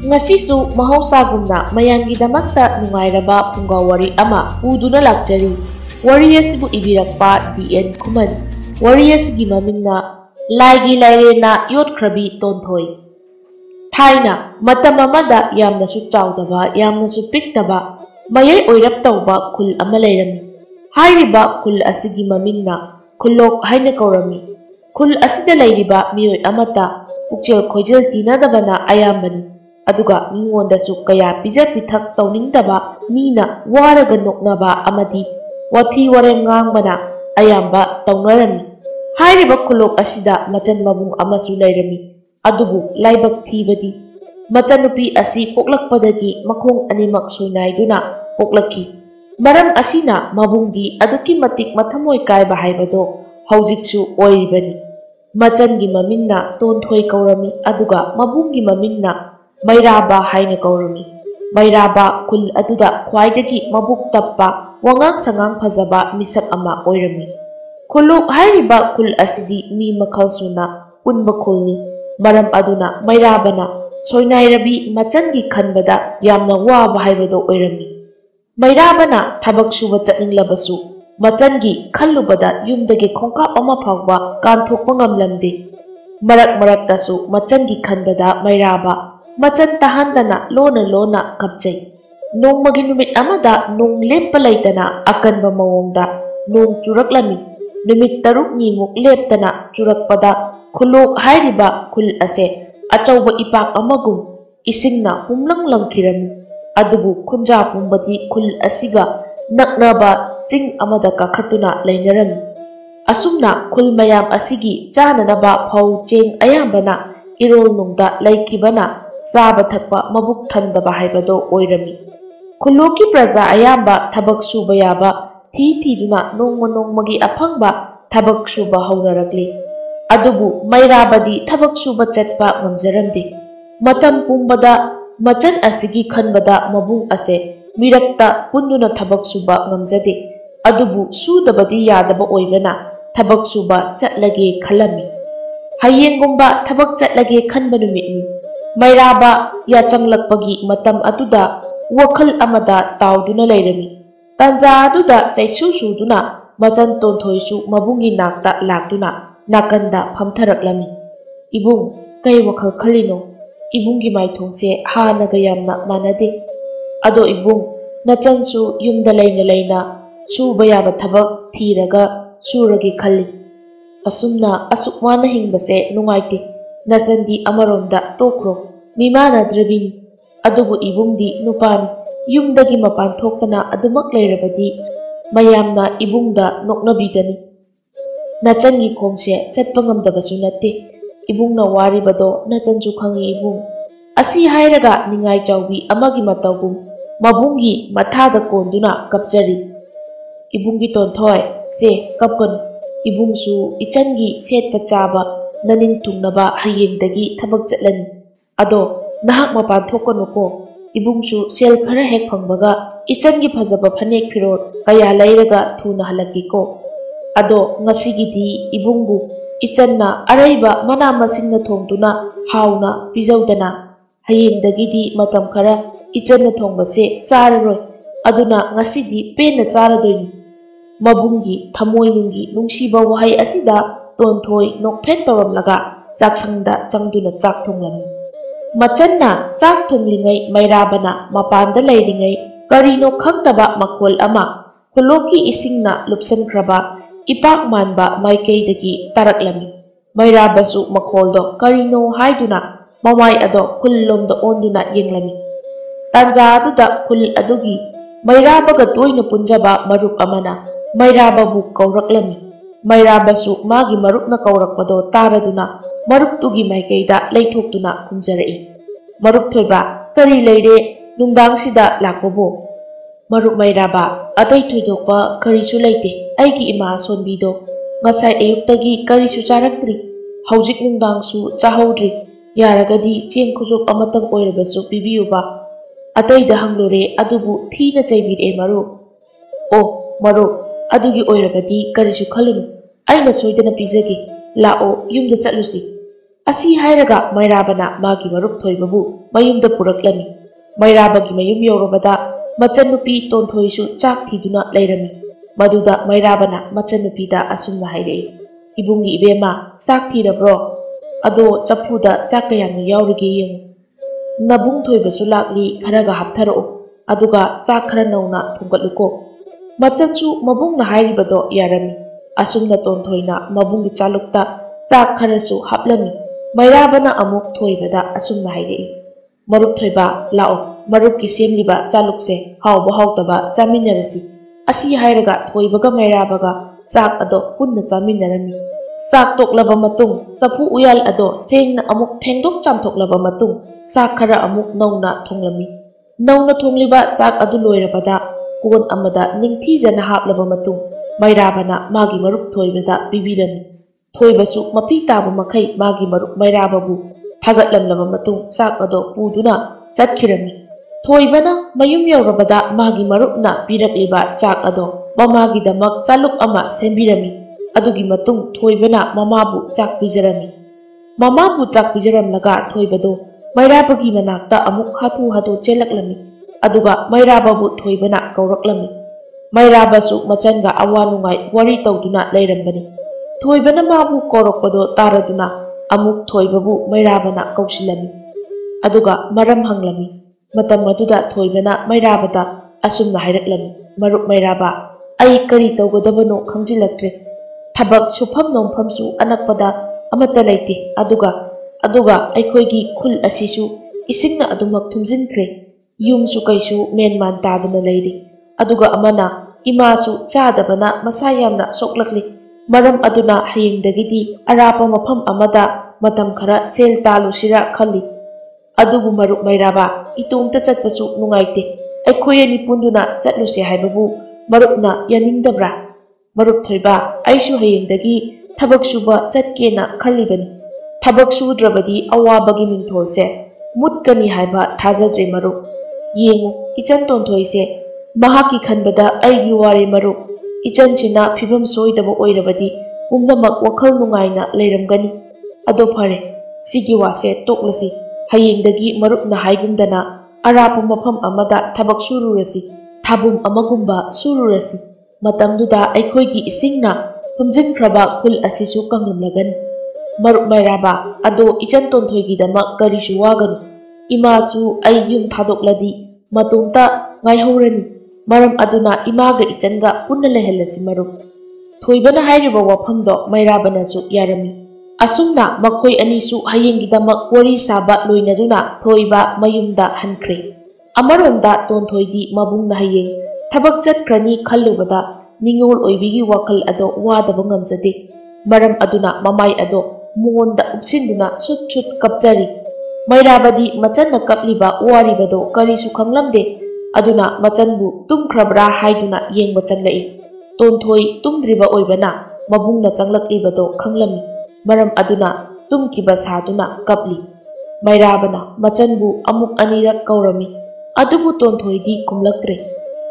Ngasisu mahausa-gumna mayamgidamagta nungairaba punggawari ama uduna lakjari. Wari asibu ibirakpa D.N. Kuman. Wari asigi mamingna Laigi Lairena Yotkrabi Tonthoi. Thaina matam amada yamnasu chawdaba yamnasu piktaba mayai oirap tawba khul ama leirami. Hairiba khul asigi mamingna Khulok haina kaurami. Khul asida leiriba miyoi amata pukchel khoijel tinadabana ayambani. Aduga mingondasu kaya pija pithak tawningdaba mina waraga noknaba amadi wathi warem ngangbana ayamba tawnarami. Hairiba khulok asida machan mabung amasu leirami. Adubu laibak thibadi machanupi asi poklakpadagi makhong animak soinaiduna poklaki. Maram asina mabungdi aduki matik mathamoi kaiba haibado haujiksu oiribani. Machangi mamingna Tonthoi kaurami aduga mabunggi mamingna Mairaba haina kaurami. Mairaba khul aduda khwaidagi mabuk tappa wangang sangang phajaba misak ama oirami. Khuluk hairiba khul asidi mi makhal suna punba khulni. Maram aduna Mairabana soinairabi machangi khanbada yamna waba haibado oirami. Mairabana thabak suba chatninglabasu machangi khallubada yumdagi khongkap ama phawba kanthokpa ngamlamde. Marak tasu machangi khanbada Mairaba machan tahandana lona kapjai. Nongmagi numit amada nong leppa leitana akanba mawongda nong churaklami. Numit taruk nimuk leptana churakpada khulok hairiba khul ase achauba ipak amagum isingna humlang langkirami. Adubu khunja pumbadi khul asiga naknaba ching amada kakhatuna leinarami. Asumna khul mayam asigi chananaba phau cheng ayambana irol nungda laikibana Saba thakpa mabuk thandaba haibado oirami. Khuloki praja ayamba thabak suba yaba thiduna nongmagi aphangba thabak suba haunarakli. Adubu Mairabadi thabak suba chatpa ngamjaramdi. Matam pumbada machan asigi khanbada mabung ase mirakta punduna thabak suba ngamjade. Adubu sudabadi yadaba oibana thabak suba chatlage khalami. Hayengumba thabak chatlage khanba numitni. Mairaba yachanglakpagi matam aduda wakhal amada tawduna leirami. Tanja aduda saisu suduna machan Tonthoisu mabungi nakta lakduna nakanda phamtharaklami. Ibung kai wakhal khalino? Ibunggi maithongse hanaga yamna manade. Ado ibung nachansu yumda leina suba yaba thabak thiraga suragi khalli. Asumna asukwana hingbase nungaite. Nachandi amaromda tokro mimana drabini adubu ibungdi nupani yumdagi mapan thoktana adumak leirabadi mayamna ibungda noknabigani. Nachangi khongse chatpa ngamdabasu natte. Ibungna waribado nachansu khangi ibung. Asi hairaga ningai chawbi amagi matawgum mabungi mathada konduna kapjari. Ibunggi Tonthoi se kapkan ibungsu ichangi setpa chaba nanin tungnaba hayengdagi thabak chatlani. Ado nahak mapan thokonuko ibungsu sel khara hek phangbaga ichangi phajaba phanek phirol kaya leiraga thuna halakiko. Ado ngasigidi ibungbu ichanna araiba mana masingna thongtuna hauna pijaudana hayengdagidi matam khara ichanna thongbase chararoi aduna ngasidi pena charadoini. Mabungi thamoinungi nungsiba wahai asida Tonthoi nokphet tawamlaga chaksangda changduna chak thonglami. Machanna chak thonglingai Mairabana mapanda leiringai karino khangtaba makhol ama khuloki isingna lupsankraba ipak manba maikeidagi taraklami. Mairabasu makholdo karino haiduna mamai ado khullomda onduna yenglami. Tanja aduda khul adugi Mairabaga toina punjaba marup amana Mairababu kauraklami. Mairabasu magi marupna kaurakpado taraduna maruptugi maikeida leithokduna kumjarai. Marup thoiba kari leire nungdangsida lakbobo. Marup Mairaba atai thoidokpa karisu leite aigi ima sonbido ngasai ayuktagi karisu charaktri haujik nungdangsu chahaudri yaragadi cheng khujok amatang oirabasu pibiyuba. Ataida hanglore adubu thina chaibire marup. O marup adugi oirabadi karisu khalunu aina soidana pizagi lao yumda chatlusi. ꯑꯁꯤ ꯍꯥꯏꯔꯒ ꯃꯩꯔꯥꯕꯅ ꯃꯥꯒꯤ ꯃꯔꯨꯞ ꯊꯣꯏꯕꯕꯨ ꯃꯌꯨꯝꯗ ꯄꯨꯔꯛꯂꯝꯃꯤ꯫ ꯃꯩꯔꯥꯕꯒꯤ ꯃꯌꯨꯝ ꯌꯧꯔꯕꯗ ꯃꯆꯟꯅꯨꯄꯤ ꯇꯣꯟꯊꯣꯏꯁꯨ ꯆꯥꯛ ꯊꯤꯗꯨꯅ ꯂꯩꯔꯝꯃꯤ꯫ ꯃꯗꯨꯗ ꯃꯩꯔꯥꯕꯅ ꯃꯆꯟꯅꯨꯄꯤꯗ ꯑꯁꯨꯝꯅ ꯍꯥꯏꯔꯛꯏ, "ꯏꯕꯨꯡꯒꯤ ꯏꯕꯦꯝꯃ, ꯆꯥꯛ ꯊꯤꯔꯕ꯭ꯔꯣ? ꯑꯗꯣ ꯆꯐꯨꯗ ꯆꯥꯛ ꯀꯌꯥꯝꯅ ꯌꯥꯎꯔꯤꯒꯦ ꯌꯦꯡꯉꯨ꯫ ꯅꯕꯨꯡ ꯊꯣꯏꯕꯁꯨ ꯂꯥꯛꯂꯤ, ꯈꯔꯒ ꯍꯥꯞꯊꯔꯛꯑꯣ, ꯑꯗꯨꯒ ꯆꯥꯛ ꯈꯔ ꯅꯧꯅ ꯊꯣꯡꯒꯠꯂꯨꯀꯣ." ꯃꯆꯟꯁꯨ ꯃꯕꯨꯡꯅ ꯍꯥꯏꯔꯤꯕꯗꯣ ꯌꯥꯔꯝꯃꯤ꯫ ꯑꯁꯨꯝꯅ ꯇꯣꯟꯊꯣꯏꯅ ꯃꯕꯨꯡꯒꯤ ꯆꯥꯂꯨꯛꯇ ꯆꯥꯛ ꯈꯔꯁꯨ ꯍꯥꯞꯂꯝꯃꯤ꯫ ꯃꯩꯔꯥꯕꯅ ꯑꯃꯨꯛ ꯊꯣꯏꯕꯗ ꯑꯁꯨꯝꯅ ꯍꯥꯏꯔꯛꯏ, "ꯃꯔꯨꯞ ꯊꯣꯏꯕ, ꯂꯥꯛꯑꯣ, ꯃꯔꯨꯞꯀꯤ ꯁꯦꯝꯂꯤꯕ ꯆꯥꯂꯨꯛꯁꯦ ꯍꯥꯎꯕ ꯍꯥꯎꯇꯕ ꯆꯥꯃꯤꯟꯅꯔꯁꯤ." ꯑꯁꯤ ꯍꯥꯏꯔꯒ ꯊꯣꯏꯕꯒ ꯃꯩꯔꯥꯕꯒ ꯆꯥꯛ ꯑꯗꯣ ꯄꯨꯟꯅ ꯆꯥꯃꯤꯟꯅꯔꯝꯃꯤ꯫ ꯆꯥꯛ ꯇꯣꯛꯂꯕ ꯃꯇꯨꯡ ꯆꯐꯨ ꯎꯌꯥꯜ ꯑꯗꯣ ꯁꯦꯡꯅ ꯑꯃꯨꯛ ꯐꯦꯡꯗꯣꯛ ꯆꯥꯝꯊꯣꯛꯂꯕ ꯃꯇꯨꯡ ꯆꯥꯛ ꯈꯔ ꯑꯃꯨꯛ ꯅꯧꯅ ꯊꯣꯡꯂꯝꯃꯤ꯫ ꯅꯧꯅ ꯊꯣꯡꯂꯤꯕ ꯆꯥꯛ ꯑꯗꯨ ꯂꯣꯏꯔꯕꯗ ꯀꯣꯟ ꯑꯃꯗ ꯅꯤꯡꯊꯤꯖꯅ ꯍꯥꯞꯂꯕ ꯃꯇꯨꯡ ꯃꯩꯔꯥꯕꯅ ꯃꯥꯒꯤ ꯃꯔꯨꯞ ꯊꯣꯏꯕꯗ ꯄꯤꯕꯤꯔꯝꯃꯤ꯫ ꯊꯣꯏꯕꯁꯨ ꯃꯄꯤ ꯇꯥꯕ ꯃꯈꯩ ꯃꯥꯒꯤ ꯃꯔꯨꯞ ꯃꯩꯔꯥꯕꯕꯨ ꯊꯥꯒꯠꯂꯝꯂꯕ ꯃꯇꯨꯡ ꯆꯥꯛ ꯑꯗꯣ ꯄꯨꯗꯨꯅ ꯆꯠꯈꯤꯔꯝꯃꯤ꯫ ꯊꯣꯏꯕꯅ ꯃꯌꯨꯝ ꯌꯧꯔꯕꯗ ꯃꯥꯒꯤ ꯃꯔꯨꯞꯅ ꯄꯤꯔꯛꯂꯤꯕ ꯆꯥꯛ ꯑꯗꯣ ꯃꯃꯥꯒꯤꯗꯃꯛ ꯆꯥꯂꯨꯛ ꯑꯃ ꯁꯦꯝꯕꯤꯔꯝꯃꯤ꯫ ꯑꯗꯨꯒꯤ ꯃꯇꯨꯡ ꯊꯣꯏꯕꯅ ꯃꯃꯥꯕꯨ ꯆꯥꯛ ꯄꯤꯖꯔꯝꯃꯤ꯫ ꯃꯃꯥꯕꯨ ꯆꯥꯛ ꯄꯤꯖꯔꯝꯂꯒ ꯊꯣꯏꯕꯗꯣ ꯃꯩꯔꯥꯕꯒꯤ ꯃꯅꯥꯛꯇ ꯑꯃꯨꯛ ꯍꯥꯊꯨ ꯍꯥꯊꯨ ꯆꯦꯜꯂꯛꯂꯝꯃꯤ꯫ ꯑꯗꯨꯒ ꯃꯩꯔꯥꯕꯕꯨ ꯊꯣꯏꯕꯅ ꯀꯧꯔꯛꯂꯝꯃꯤ꯫ ꯃꯩꯔꯥꯕꯁꯨ ꯃꯆꯟꯒ ꯑꯋꯥ ꯅꯨꯡꯉꯥꯏ ꯋꯥꯔꯤ ꯇꯧꯗꯨꯅ ꯂꯩꯔꯝꯕꯅꯤ꯫ ꯊꯣꯏꯕꯅ ꯃꯥꯕꯨ ꯀꯧꯔꯛꯄꯗꯣ ꯇꯥꯔꯗꯨꯅ ꯑꯃꯨꯛ ꯊꯣꯏꯕꯕꯨ ꯃꯩꯔꯥꯕꯅ ꯀꯧꯁꯤꯜꯂꯝꯃꯤ꯫ ꯑꯗꯨꯒ ꯃꯔꯝ ꯍꯪꯂꯝꯃꯤ꯫ ꯃꯇꯝ ꯑꯗꯨꯗ ꯊꯣꯏꯕꯅ ꯃꯩꯔꯥꯕꯗ ꯑꯁꯨꯝꯅ ꯍꯥꯏꯔꯛꯂꯝꯃꯤ, "ꯃꯔꯨꯞ ꯃꯩꯔꯥꯕ, ꯑꯩ ꯀꯔꯤ ꯇꯧꯒꯗꯕꯅꯣ ꯈꯪꯖꯤꯜꯂꯛꯇ꯭ꯔꯦ꯫ ꯊꯕꯛ ꯁꯨꯐꯝ ꯅꯣꯝꯐꯝꯁꯨ ꯑꯅꯛꯄꯗ ꯑꯃꯠꯇ ꯂꯩꯇꯦ꯫ ꯑꯗꯨꯒ ꯑꯩꯈꯣꯏꯒꯤ ꯈꯨꯜ ꯑꯁꯤꯁꯨ ꯏꯁꯤꯡꯅ ꯑꯗꯨꯃꯛ ꯊꯨꯝꯖꯤꯟꯈ꯭ꯔꯦ꯫ ꯌꯨꯝꯁꯨ ꯀꯩꯁꯨ ꯃꯦꯟꯃꯥꯟ ꯇꯥꯗꯅ ꯂꯩꯔꯤ꯫ ꯑꯗꯨꯒ ꯑꯃꯅ ꯏꯃꯥꯁꯨ ꯆꯥꯗꯕꯅ ꯃꯁꯥ ꯌꯥꯝꯅ ꯁꯣꯛꯂꯛꯂꯤ꯫ ꯃꯔꯝ ꯑꯗꯨꯅ ꯍꯌꯦꯡꯗꯒꯤꯗꯤ ꯑꯔꯥꯞꯄ ꯃꯐꯝ ꯑꯃꯗ ꯃꯇꯝ ꯈꯔ ꯁꯦꯜ ꯇꯥꯜꯂꯨꯁꯤꯔ ꯈꯜꯂꯤ꯫ ꯑꯗꯨꯕꯨ ꯃꯔꯨꯞ ꯃꯩꯔꯥꯕ, ꯏꯇꯣꯝꯇ ꯆꯠꯄꯁꯨ ꯅꯨꯡꯉꯥꯏꯇꯦ꯫ ꯑꯩꯈꯣꯏ ꯑꯅꯤ ꯄꯨꯟꯗꯨꯅ ꯆꯠꯂꯨꯁꯦ ꯍꯥꯏꯕꯕꯨ ꯃꯔꯨꯞꯅ ꯌꯥꯅꯤꯡꯗꯕ꯭ꯔꯥ? ꯃꯔꯨꯞ ꯊꯣꯏꯕ, ꯑꯩꯁꯨ ꯍꯌꯦꯡꯗꯒꯤ ꯊꯕꯛ ꯁꯨꯕ ꯆꯠꯀꯦꯅ ꯈꯜꯂꯤꯕꯅꯤ꯫ ꯊꯕꯛ ꯁꯨꯗ꯭ꯔꯕꯗꯤ ꯑꯋꯥꯕꯒꯤ ꯃꯤꯡꯊꯣꯜꯁꯦ ꯃꯨꯠꯀꯅꯤ ꯍꯥꯏꯕ ꯊꯥꯖꯗ꯭ꯔꯦ ꯃꯔꯨꯞ꯫ ꯌꯦꯡꯉꯨ, ꯏꯆꯟ ꯇꯣꯟꯊꯣꯏꯁꯦ, ꯃꯍꯥꯛꯀꯤ ꯈꯟꯕꯗ ꯑꯩꯒꯤ ꯋꯥꯔꯦ ꯃꯔꯨꯞ꯫ ꯏꯆꯟꯁꯤꯅ ꯐꯤꯕꯝ ꯁꯣꯏꯗꯕ ꯑꯣꯏꯔꯕꯗꯤ ꯄꯨꯝꯅꯃꯛ ꯋꯥꯈꯜ ꯅꯨꯡꯉꯥꯏꯅ ꯂꯩꯔꯝꯒꯅꯤ꯫ ꯑꯗꯣ ꯐꯔꯦ, ꯁꯤꯒꯤ ꯋꯥꯁꯦ ꯇꯣꯛꯂꯁꯤ꯫ ꯍꯌꯦꯡꯗꯒꯤ ꯃꯔꯨꯞꯅ ꯍꯥꯏꯒꯨꯝꯗꯅ ꯑꯔꯥꯞꯄ ꯃꯐꯝ ꯑꯃꯗ ꯊꯕꯛ ꯁꯨꯔꯨꯔꯁꯤ, ꯊꯥꯕꯨꯝ ꯑꯃꯒꯨꯝꯕ ꯁꯨꯔꯨꯔꯁꯤ꯫ ꯃꯇꯝꯗꯨꯗ ꯑꯩꯈꯣꯏꯒꯤ ꯏꯁꯤꯡꯅ ꯊꯨꯝꯖꯤꯟꯈ꯭ꯔꯕ ꯈꯨꯜ ꯑꯁꯤꯁꯨ ꯀꯪꯂꯝꯂꯒꯅꯤ꯫ ꯃꯔꯨꯞ ꯃꯩꯔꯥꯕ, ꯑꯗꯣ ꯏꯆꯟ ꯇꯣꯟꯊꯣꯏꯒꯤꯗꯃꯛ ꯀꯔꯤꯁꯨ ꯋꯥꯒꯅꯨ꯫ ꯏꯃꯥꯁꯨ ꯑꯩ ꯌꯨꯝ ꯊꯥꯗꯣꯛꯂꯗꯤ ꯃꯇꯣꯝꯇ ꯉꯥꯏꯍꯧꯔꯅꯤ꯫ ꯃꯔꯝ ꯑꯗꯨꯅ ꯏꯃꯥꯒ ꯏꯆꯟꯒ ꯄꯨꯟꯅ ꯂꯩꯍꯜꯂꯁꯤ ꯃꯔꯨꯞ꯫ ꯊꯣꯏꯕꯅ ꯍꯥꯏꯔꯤꯕ ꯋꯥꯐꯝꯗꯣ ꯃꯩꯔꯥꯕꯅꯁꯨ ꯌꯥꯔꯝꯃꯤ꯫ ꯑꯁꯨꯝꯅ ꯃꯈꯣꯏ ꯑꯅꯤꯁꯨ ꯍꯌꯦꯡꯒꯤꯗꯃꯛ ꯋꯥꯔꯤ ꯁꯥꯕ ꯂꯣꯏꯅꯗꯨꯅ ꯊꯣꯏꯕ ꯃꯌꯨꯝꯗ ꯍꯟꯈ꯭ꯔꯦ꯫ ꯑꯃꯔꯣꯝꯗ ꯇꯣꯟꯊꯣꯏꯗꯤ ꯃꯕꯨꯡꯅ ꯍꯌꯦꯡ ꯊꯕꯛ ꯆꯠꯈ꯭ꯔꯅꯤ ꯈꯜꯂꯨꯕꯗ ꯅꯤꯡꯉꯣꯜ ꯑꯣꯏꯕꯤꯒꯤ ꯋꯥꯈꯜ ꯑꯗꯣ ꯋꯥꯗꯕ ꯉꯝꯖꯗꯦ꯫ ꯃꯔꯝ ꯑꯗꯨꯅ ꯃꯃꯥꯏ ꯑꯗꯣ ꯃꯉꯣꯟꯗ ꯎꯞꯁꯤꯟꯗꯨꯅ ꯁꯨꯠ ꯁꯨꯠ ꯀꯞꯆꯔꯤ꯫ ꯃꯩꯔꯥꯕꯗꯤ ꯃꯆꯟꯅ ꯀꯞꯂꯤꯕ ꯋꯥꯔꯤꯕꯗꯣ ꯀꯔꯤꯁꯨ ꯈꯪꯂꯝꯗꯦ꯫ ꯑꯗꯨꯅ ꯃꯆꯟꯕꯨ ꯇꯨꯝꯈ꯭ꯔꯕ꯭ꯔꯥ ꯍꯥꯏꯗꯨꯅ ꯌꯦꯡꯕ ꯆꯪꯂꯛꯏ꯫ ꯇꯣꯟꯊꯣꯏ ꯇꯨꯝꯗ꯭ꯔꯤꯕ ꯑꯣꯏꯕꯅ ꯃꯕꯨꯡꯅ ꯆꯪꯂꯛꯂꯤꯕꯗꯣ ꯈꯪꯂꯝꯃꯤ꯫ ꯃꯔꯝ ꯑꯗꯨꯅ ꯇꯨꯝꯈꯤꯕ ꯁꯥꯗꯨꯅ ꯀꯞꯂꯤ꯫ ꯃꯩꯔꯥꯕꯅ ꯃꯆꯟꯕꯨ ꯑꯃꯨꯛ ꯑꯅꯤꯔꯛ ꯀꯧꯔꯝꯃꯤ꯫ ꯑꯗꯨꯕꯨ ꯇꯣꯟꯊꯣꯏꯗꯤ ꯈꯨꯝꯂꯛꯇ꯭ꯔꯦ꯫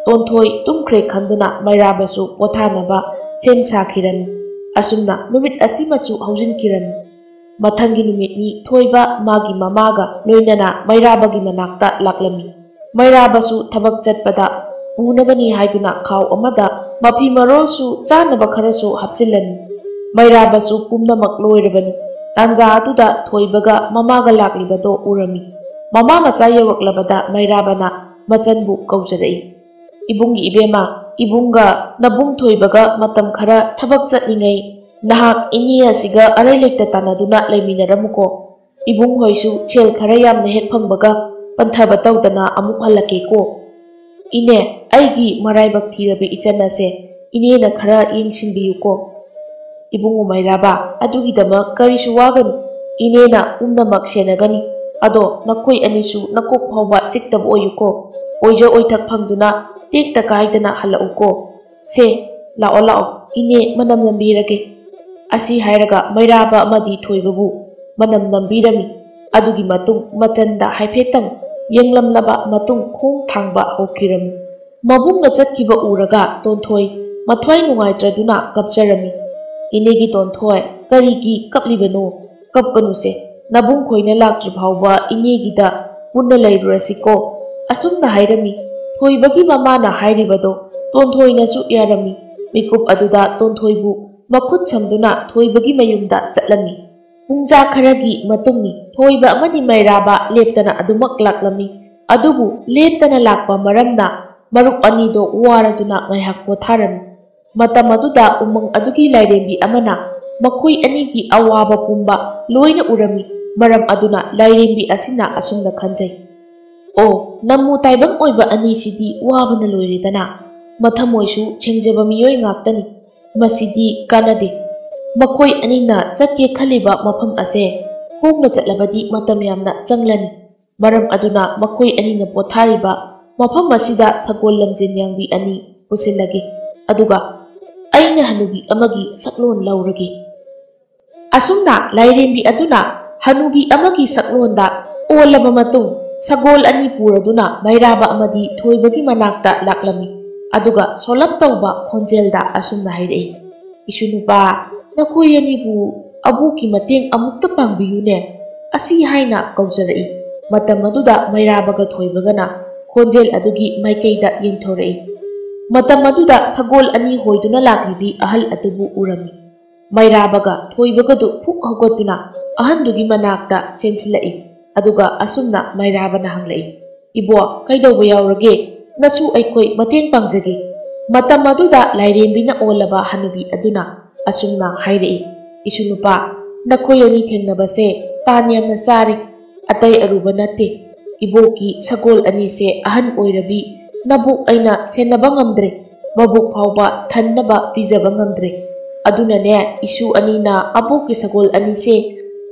ꯇꯣꯟꯊꯣꯏ ꯇꯨꯝꯈ꯭ꯔꯦ ꯈꯟꯗꯨꯅ ꯃꯩꯔꯥꯕꯁꯨ ꯄꯣꯊꯥꯅꯕ ꯁꯦꯝ ꯁꯥꯈꯤꯔꯝꯃꯤ꯫ ꯑꯁꯨꯝꯅ ꯅꯨꯃꯤꯠ ꯑꯁꯤꯃꯁꯨ ꯍꯧꯖꯤꯟꯈꯤꯔꯝꯃꯤ꯫ ꯃꯊꯪꯒꯤ ꯅꯨꯃꯤꯠꯅꯤ ꯊꯣꯏꯕ ꯃꯥꯒꯤ ꯃꯃꯥꯒ ꯂꯣꯏꯅꯅ ꯃꯩꯔꯥꯕꯒꯤ ꯃꯅꯥꯛꯇ ꯂꯥꯛꯂꯝꯃꯤ꯫ ꯃꯩꯔꯥꯕꯁꯨ ꯊꯕꯛ ꯆꯠꯄꯗ ꯄꯨꯅꯕꯅꯤ ꯍꯥꯏꯗꯨꯅ ꯈꯥꯎ ꯑꯃꯗ ꯃꯐꯤ ꯃꯔꯣꯜꯁꯨ ꯆꯥꯅꯕ ꯈꯔꯁꯨ ꯍꯥꯞꯆꯤꯜꯂꯝꯃꯤ꯫ ꯃꯩꯔꯥꯕꯁꯨ ꯄꯨꯝꯅꯃꯛ ꯂꯣꯏꯔꯕꯅꯤ꯫ ꯇꯥꯟꯖꯥ ꯑꯗꯨꯗ ꯊꯣꯏꯕꯒ ꯃꯃꯥꯒ ꯂꯥꯛꯂꯤꯕꯗꯣ ꯎꯔꯝꯃꯤ꯫ ꯃꯃꯥ ꯃꯆꯥ ꯌꯧꯔꯛꯂꯕꯗ ꯃꯩꯔꯥꯕꯅ ꯃꯆꯟꯕꯨ ꯀꯧꯖꯔꯛꯏ, "ꯏꯕꯨꯡꯒꯤ ꯏꯕꯦꯝꯃ, ꯏꯕꯨꯡꯒ ꯅꯕꯨꯡ ꯊꯣꯏꯕꯒ ꯃꯇꯝ ꯈꯔ ꯊꯕꯛ ꯆꯠꯂꯤꯉꯩ ꯅꯍꯥꯛ ꯏꯅꯦ ꯑꯁꯤꯒ ꯑꯔꯩ ꯂꯩꯇ ꯇꯥꯟꯅꯗꯨꯅ ꯂꯩꯃꯤꯟꯅꯔꯝꯃꯨꯀꯣ꯫ ꯏꯕꯨꯡ ꯍꯣꯏꯁꯨ ꯁꯦꯜ ꯈꯔ ꯌꯥꯝꯅ ꯍꯦꯛ ꯐꯪꯕꯒ ꯄꯟꯊꯕ ꯇꯧꯗꯅ ꯑꯃꯨꯛ ꯍꯜꯂꯛꯀꯦꯀꯣ꯫ ꯏꯅꯦ, ꯑꯩꯒꯤ ꯃꯔꯥꯏꯕꯛ ꯊꯤꯔꯕ ꯏꯆꯟ ꯑꯁꯦ ꯏꯅꯦꯅ ꯈꯔ ꯌꯦꯡꯁꯤꯟꯕꯤꯌꯨꯀꯣ꯫ ꯏꯕꯨꯡꯉꯣ ꯃꯩꯔꯥꯕ, ꯑꯗꯨꯒꯤꯗꯃꯛ ꯀꯔꯤꯁꯨ ꯋꯥꯒꯅꯨ꯫ ꯏꯅꯦꯅ ꯄꯨꯝꯅꯃꯛ ꯁꯦꯟꯅꯒꯅꯤ꯫ ꯑꯗꯣ ꯅꯈꯣꯏ ꯑꯅꯤꯁꯨ ꯅꯀꯣꯛ ꯐꯥꯎꯕ ꯆꯤꯛꯇꯕ ꯑꯣꯏꯌꯨꯀꯣ꯫ ꯑꯣꯏꯖ ꯑꯣꯏꯊꯛ ꯐꯪꯗꯨꯅ ꯇꯦꯛꯇ ꯀꯥꯏꯗꯅ ꯍꯜꯂꯛꯎꯀꯣ꯫ ꯁꯦ, ꯂꯥꯛꯑꯣ ꯂꯥꯛꯑꯣ, ꯏꯅꯦ ꯃꯅꯝ ꯅꯝꯕꯤꯔꯒꯦ꯫ ꯑꯁꯤ ꯍꯥꯏꯔꯒ ꯃꯩꯔꯥꯕ ꯑꯃꯗꯤ ꯊꯣꯏꯕꯕꯨ ꯃꯅꯝ ꯅꯝꯕꯤꯔꯝꯃꯤ꯫ ꯑꯗꯨꯒꯤ ꯃꯇꯨꯡ ꯃꯆꯟꯗ ꯍꯥꯏꯐꯦꯠꯇꯪ ꯌꯦꯡꯂꯝꯂꯕ ꯃꯇꯨꯡ ꯈꯣꯡ ꯊꯥꯡꯕ ꯍꯧꯈꯤꯔꯝꯃꯤ꯫ ꯃꯕꯨꯡꯅ ꯆꯠꯈꯤꯕ ꯎꯔꯒ ꯇꯣꯟꯊꯣꯏ ꯃꯊ꯭ꯋꯥꯏ ꯅꯨꯡꯉꯥꯏꯇ꯭ꯔꯗꯨꯅ ꯀꯞꯆꯔꯝꯃꯤ꯫ "ꯏꯅꯦꯒꯤ ꯇꯣꯟꯊꯣꯏ, ꯀꯔꯤꯒꯤ ꯀꯞꯂꯤꯕꯅꯣ? ꯀꯞꯀꯅꯨꯁꯦ, ꯅꯕꯨꯡ ꯈꯣꯏꯅ ꯂꯥꯛꯇ꯭ꯔꯤ ꯐꯥꯎꯕ ꯏꯅꯦꯒꯤꯗ ꯄꯨꯟꯅ ꯂꯩꯔꯨꯔꯁꯤꯀꯣ ꯑꯁꯨꯝꯅ ꯍꯥꯏꯔꯝꯃꯤ꯫ ꯊꯣꯏꯕꯒꯤ ꯃꯃꯥꯅ ꯍꯥꯏꯔꯤꯕꯗꯣ ꯇꯣꯟꯊꯣꯏꯅꯁꯨ ꯌꯥꯔꯝꯃꯤ꯫ ꯃꯤꯀꯨꯞ ꯑꯗꯨꯗ ꯇꯣꯟꯊꯣꯏꯕꯨ ꯃꯈꯨꯠ ꯁꯝꯗꯨꯅ ꯊꯣꯏꯕꯒꯤ ꯃꯌꯨꯝꯗ ꯆꯠꯂꯝꯃꯤ꯫ ꯄꯨꯡꯖꯥ ꯈꯔꯒꯤ ꯃꯇꯨꯡꯅꯤ ꯊꯣꯏꯕ ꯑꯃꯗꯤ ꯃꯩꯔꯥꯕ ꯂꯦꯞꯇꯅ ꯑꯗꯨꯃꯛ ꯂꯥꯛꯂꯝꯃꯤ꯫ ꯑꯗꯨꯕꯨ ꯂꯦꯞꯇꯅ ꯂꯥꯛꯄ ꯃꯔꯝꯅ ꯃꯔꯨꯞ ꯑꯅꯤꯗꯣ ꯋꯥꯔꯗꯨꯅ ꯉꯥꯏꯍꯥꯛ ꯄꯣꯊꯥꯔꯝꯃꯤ꯫ ꯃꯇꯝ ꯑꯗꯨꯗ ꯎꯃꯪ ꯑꯗꯨꯒꯤ ꯂꯥꯏꯔꯦꯝꯕꯤ ꯑꯃꯅ ꯃꯈꯣꯏ ꯑꯅꯤꯒꯤ ꯑꯋꯥꯕ ꯄꯨꯝꯕ ꯂꯣꯏꯅ ꯎꯔꯝꯃꯤ꯫ ꯃꯔꯝ ꯑꯗꯨꯅ ꯂꯥꯏꯔꯦꯝꯕꯤ ꯑꯁꯤꯅ ꯑꯁꯨꯝꯅ ꯈꯟꯖꯩ, ꯑꯣ ꯅꯝꯃꯨ ꯇꯥꯏꯕꯪ ꯑꯣꯏꯕ ꯑꯅꯤꯁꯤꯗꯤ ꯋꯥꯕꯅ ꯂꯣꯏꯔꯦꯗꯅ, ꯃꯊꯃꯣꯏꯁꯨ ꯁꯦꯡꯖꯕ ꯃꯤꯑꯣꯏ ꯉꯥꯛꯇꯅꯤ, ꯃꯁꯤꯗꯤ ꯀꯥꯟꯅꯗꯦ꯫ ꯃꯈꯣꯏ ꯑꯅꯤꯅ ꯆꯠꯀꯦ ꯈꯜꯂꯤꯕ ꯃꯐꯝ ꯑꯁꯦ ꯈꯣꯡꯅ ꯆꯠꯂꯕꯗꯤ ꯃꯇꯝ ꯌꯥꯝꯅ ꯆꯪꯂꯅꯤ꯫ ꯃꯔꯝ ꯑꯗꯨꯅ ꯃꯈꯣꯏ ꯑꯅꯤꯅ ꯄꯣꯊꯥꯔꯤꯕ ꯃꯐꯝ ꯑꯁꯤꯗ ꯁꯒꯣꯜ ꯂꯝꯖꯦꯟ ꯌꯥꯡꯕꯤ ꯑꯅꯤ ꯄꯨꯁꯤꯜꯂꯒꯦ, ꯑꯗꯨꯒ ꯑꯩꯅ ꯍꯅꯨꯕꯤ ꯑꯃꯒꯤ ꯁꯛꯂꯣꯟ ꯂꯧꯔꯒꯦ꯫ ꯑꯁꯨꯝꯅ ꯂꯥꯏꯔꯦꯝꯕꯤ ꯑꯗꯨꯅ ꯍꯅꯨꯕꯤ ꯑꯃꯒꯤ ꯁꯛꯂꯣꯟꯗ ꯑꯣꯜꯂꯕ ꯃꯇꯨꯡ ꯁꯒꯣꯜ ꯑꯅꯤ ꯄꯨꯔꯗꯨꯅ ꯃꯩꯔꯥꯕ ꯑꯃꯗꯤ ꯊꯣꯏꯕꯒꯤ ꯃꯅꯥꯛꯇ ꯂꯥꯛꯂꯝꯃꯤ꯫ ꯑꯗꯨꯒ ꯁꯣꯜꯂꯞ ꯇꯧꯕ ꯈꯣꯟꯖꯦꯜꯗ ꯑꯁꯨꯝꯅ ꯍꯥꯏꯔꯛꯏ, ꯏꯁꯨꯅꯨꯄꯥ, ꯅꯈꯣꯏ ꯑꯅꯤꯕꯨ ꯑꯕꯣꯛꯀꯤ ꯃꯇꯦꯡ ꯑꯃꯨꯛꯇ ꯄꯥꯡꯕꯤꯌꯨꯅꯦ, ꯑꯁꯤ ꯍꯥꯏꯅ ꯀꯧꯖꯔꯛꯏ꯫ ꯃꯇꯝ ꯑꯗꯨꯗ ꯃꯩꯔꯥꯕꯒ ꯊꯣꯏꯕꯒꯅ ꯈꯣꯟꯖꯦꯜ ꯑꯗꯨꯒꯤ ꯃꯥꯏꯀꯩꯗ ꯌꯦꯡꯊꯣꯔꯛꯏ꯫ ꯃꯇꯝ ꯑꯗꯨꯗ ꯁꯒꯣꯜ ꯑꯅꯤ ꯍꯣꯏꯗꯨꯅ ꯂꯥꯛꯂꯤꯕꯤ ꯑꯍꯜ ꯑꯗꯨꯕꯨ ꯎꯔꯝꯃꯤ꯫ ꯃꯩꯔꯥꯕꯒ ꯊꯣꯏꯕꯒꯗꯨ ꯐꯨꯛ ꯍꯧꯒꯠꯇꯨꯅ ꯑꯍꯟꯗꯨꯒꯤ ꯃꯅꯥꯛꯇ ꯆꯦꯟꯁꯤꯜꯂꯛꯏ꯫ ꯑꯗꯨꯒ ꯑꯁꯨꯝꯅ ꯃꯩꯔꯥꯕꯅ ꯍꯪꯂꯛꯏ, ꯏꯕꯣ ꯀꯩꯗꯧꯕ ꯌꯥꯎꯔꯒꯦ? ꯅꯁꯨ ꯑꯩꯈꯣꯏ ꯃꯇꯦꯡ ꯄꯥꯡꯖꯒꯦ꯫ ꯃꯇꯝ ꯑꯗꯨꯗ ꯂꯥꯏꯔꯦꯝꯕꯤꯅ ꯑꯣꯜꯂꯕ ꯍꯅꯨꯕꯤ ꯑꯗꯨꯅ ꯑꯁꯨꯝꯅ ꯍꯥꯏꯔꯛꯏ, ꯏꯁꯨꯅꯨꯄꯥ, ꯅꯈꯣꯏ ꯑꯅꯤ ꯊꯦꯡꯅꯕꯁꯦ ꯇꯥꯟ ꯌꯥꯝꯅ ꯆꯥꯔꯤ, ꯑꯇꯩ ꯑꯔꯨꯕ ꯅꯠꯇꯦ꯫ ꯏꯕꯣꯛꯀꯤ ꯁꯒꯣꯜ ꯑꯅꯤꯁꯦ ꯑꯍꯟ ꯑꯣꯏꯔꯕꯤ ꯅꯕꯨꯛ ꯑꯩꯅ ꯁꯦꯟꯅꯕ ꯉꯝꯗ꯭ꯔꯦ, ꯃꯕꯨꯛ ꯐꯥꯎꯕ ꯊꯟꯅꯕ ꯄꯤꯖꯕ ꯉꯝꯗ꯭ꯔꯦ꯫ ꯑꯗꯨꯅꯅꯦ ꯏꯁꯨ ꯑꯅꯤꯅ ꯑꯕꯣꯛꯀꯤ ꯁꯒꯣꯜ ꯑꯅꯤꯁꯦ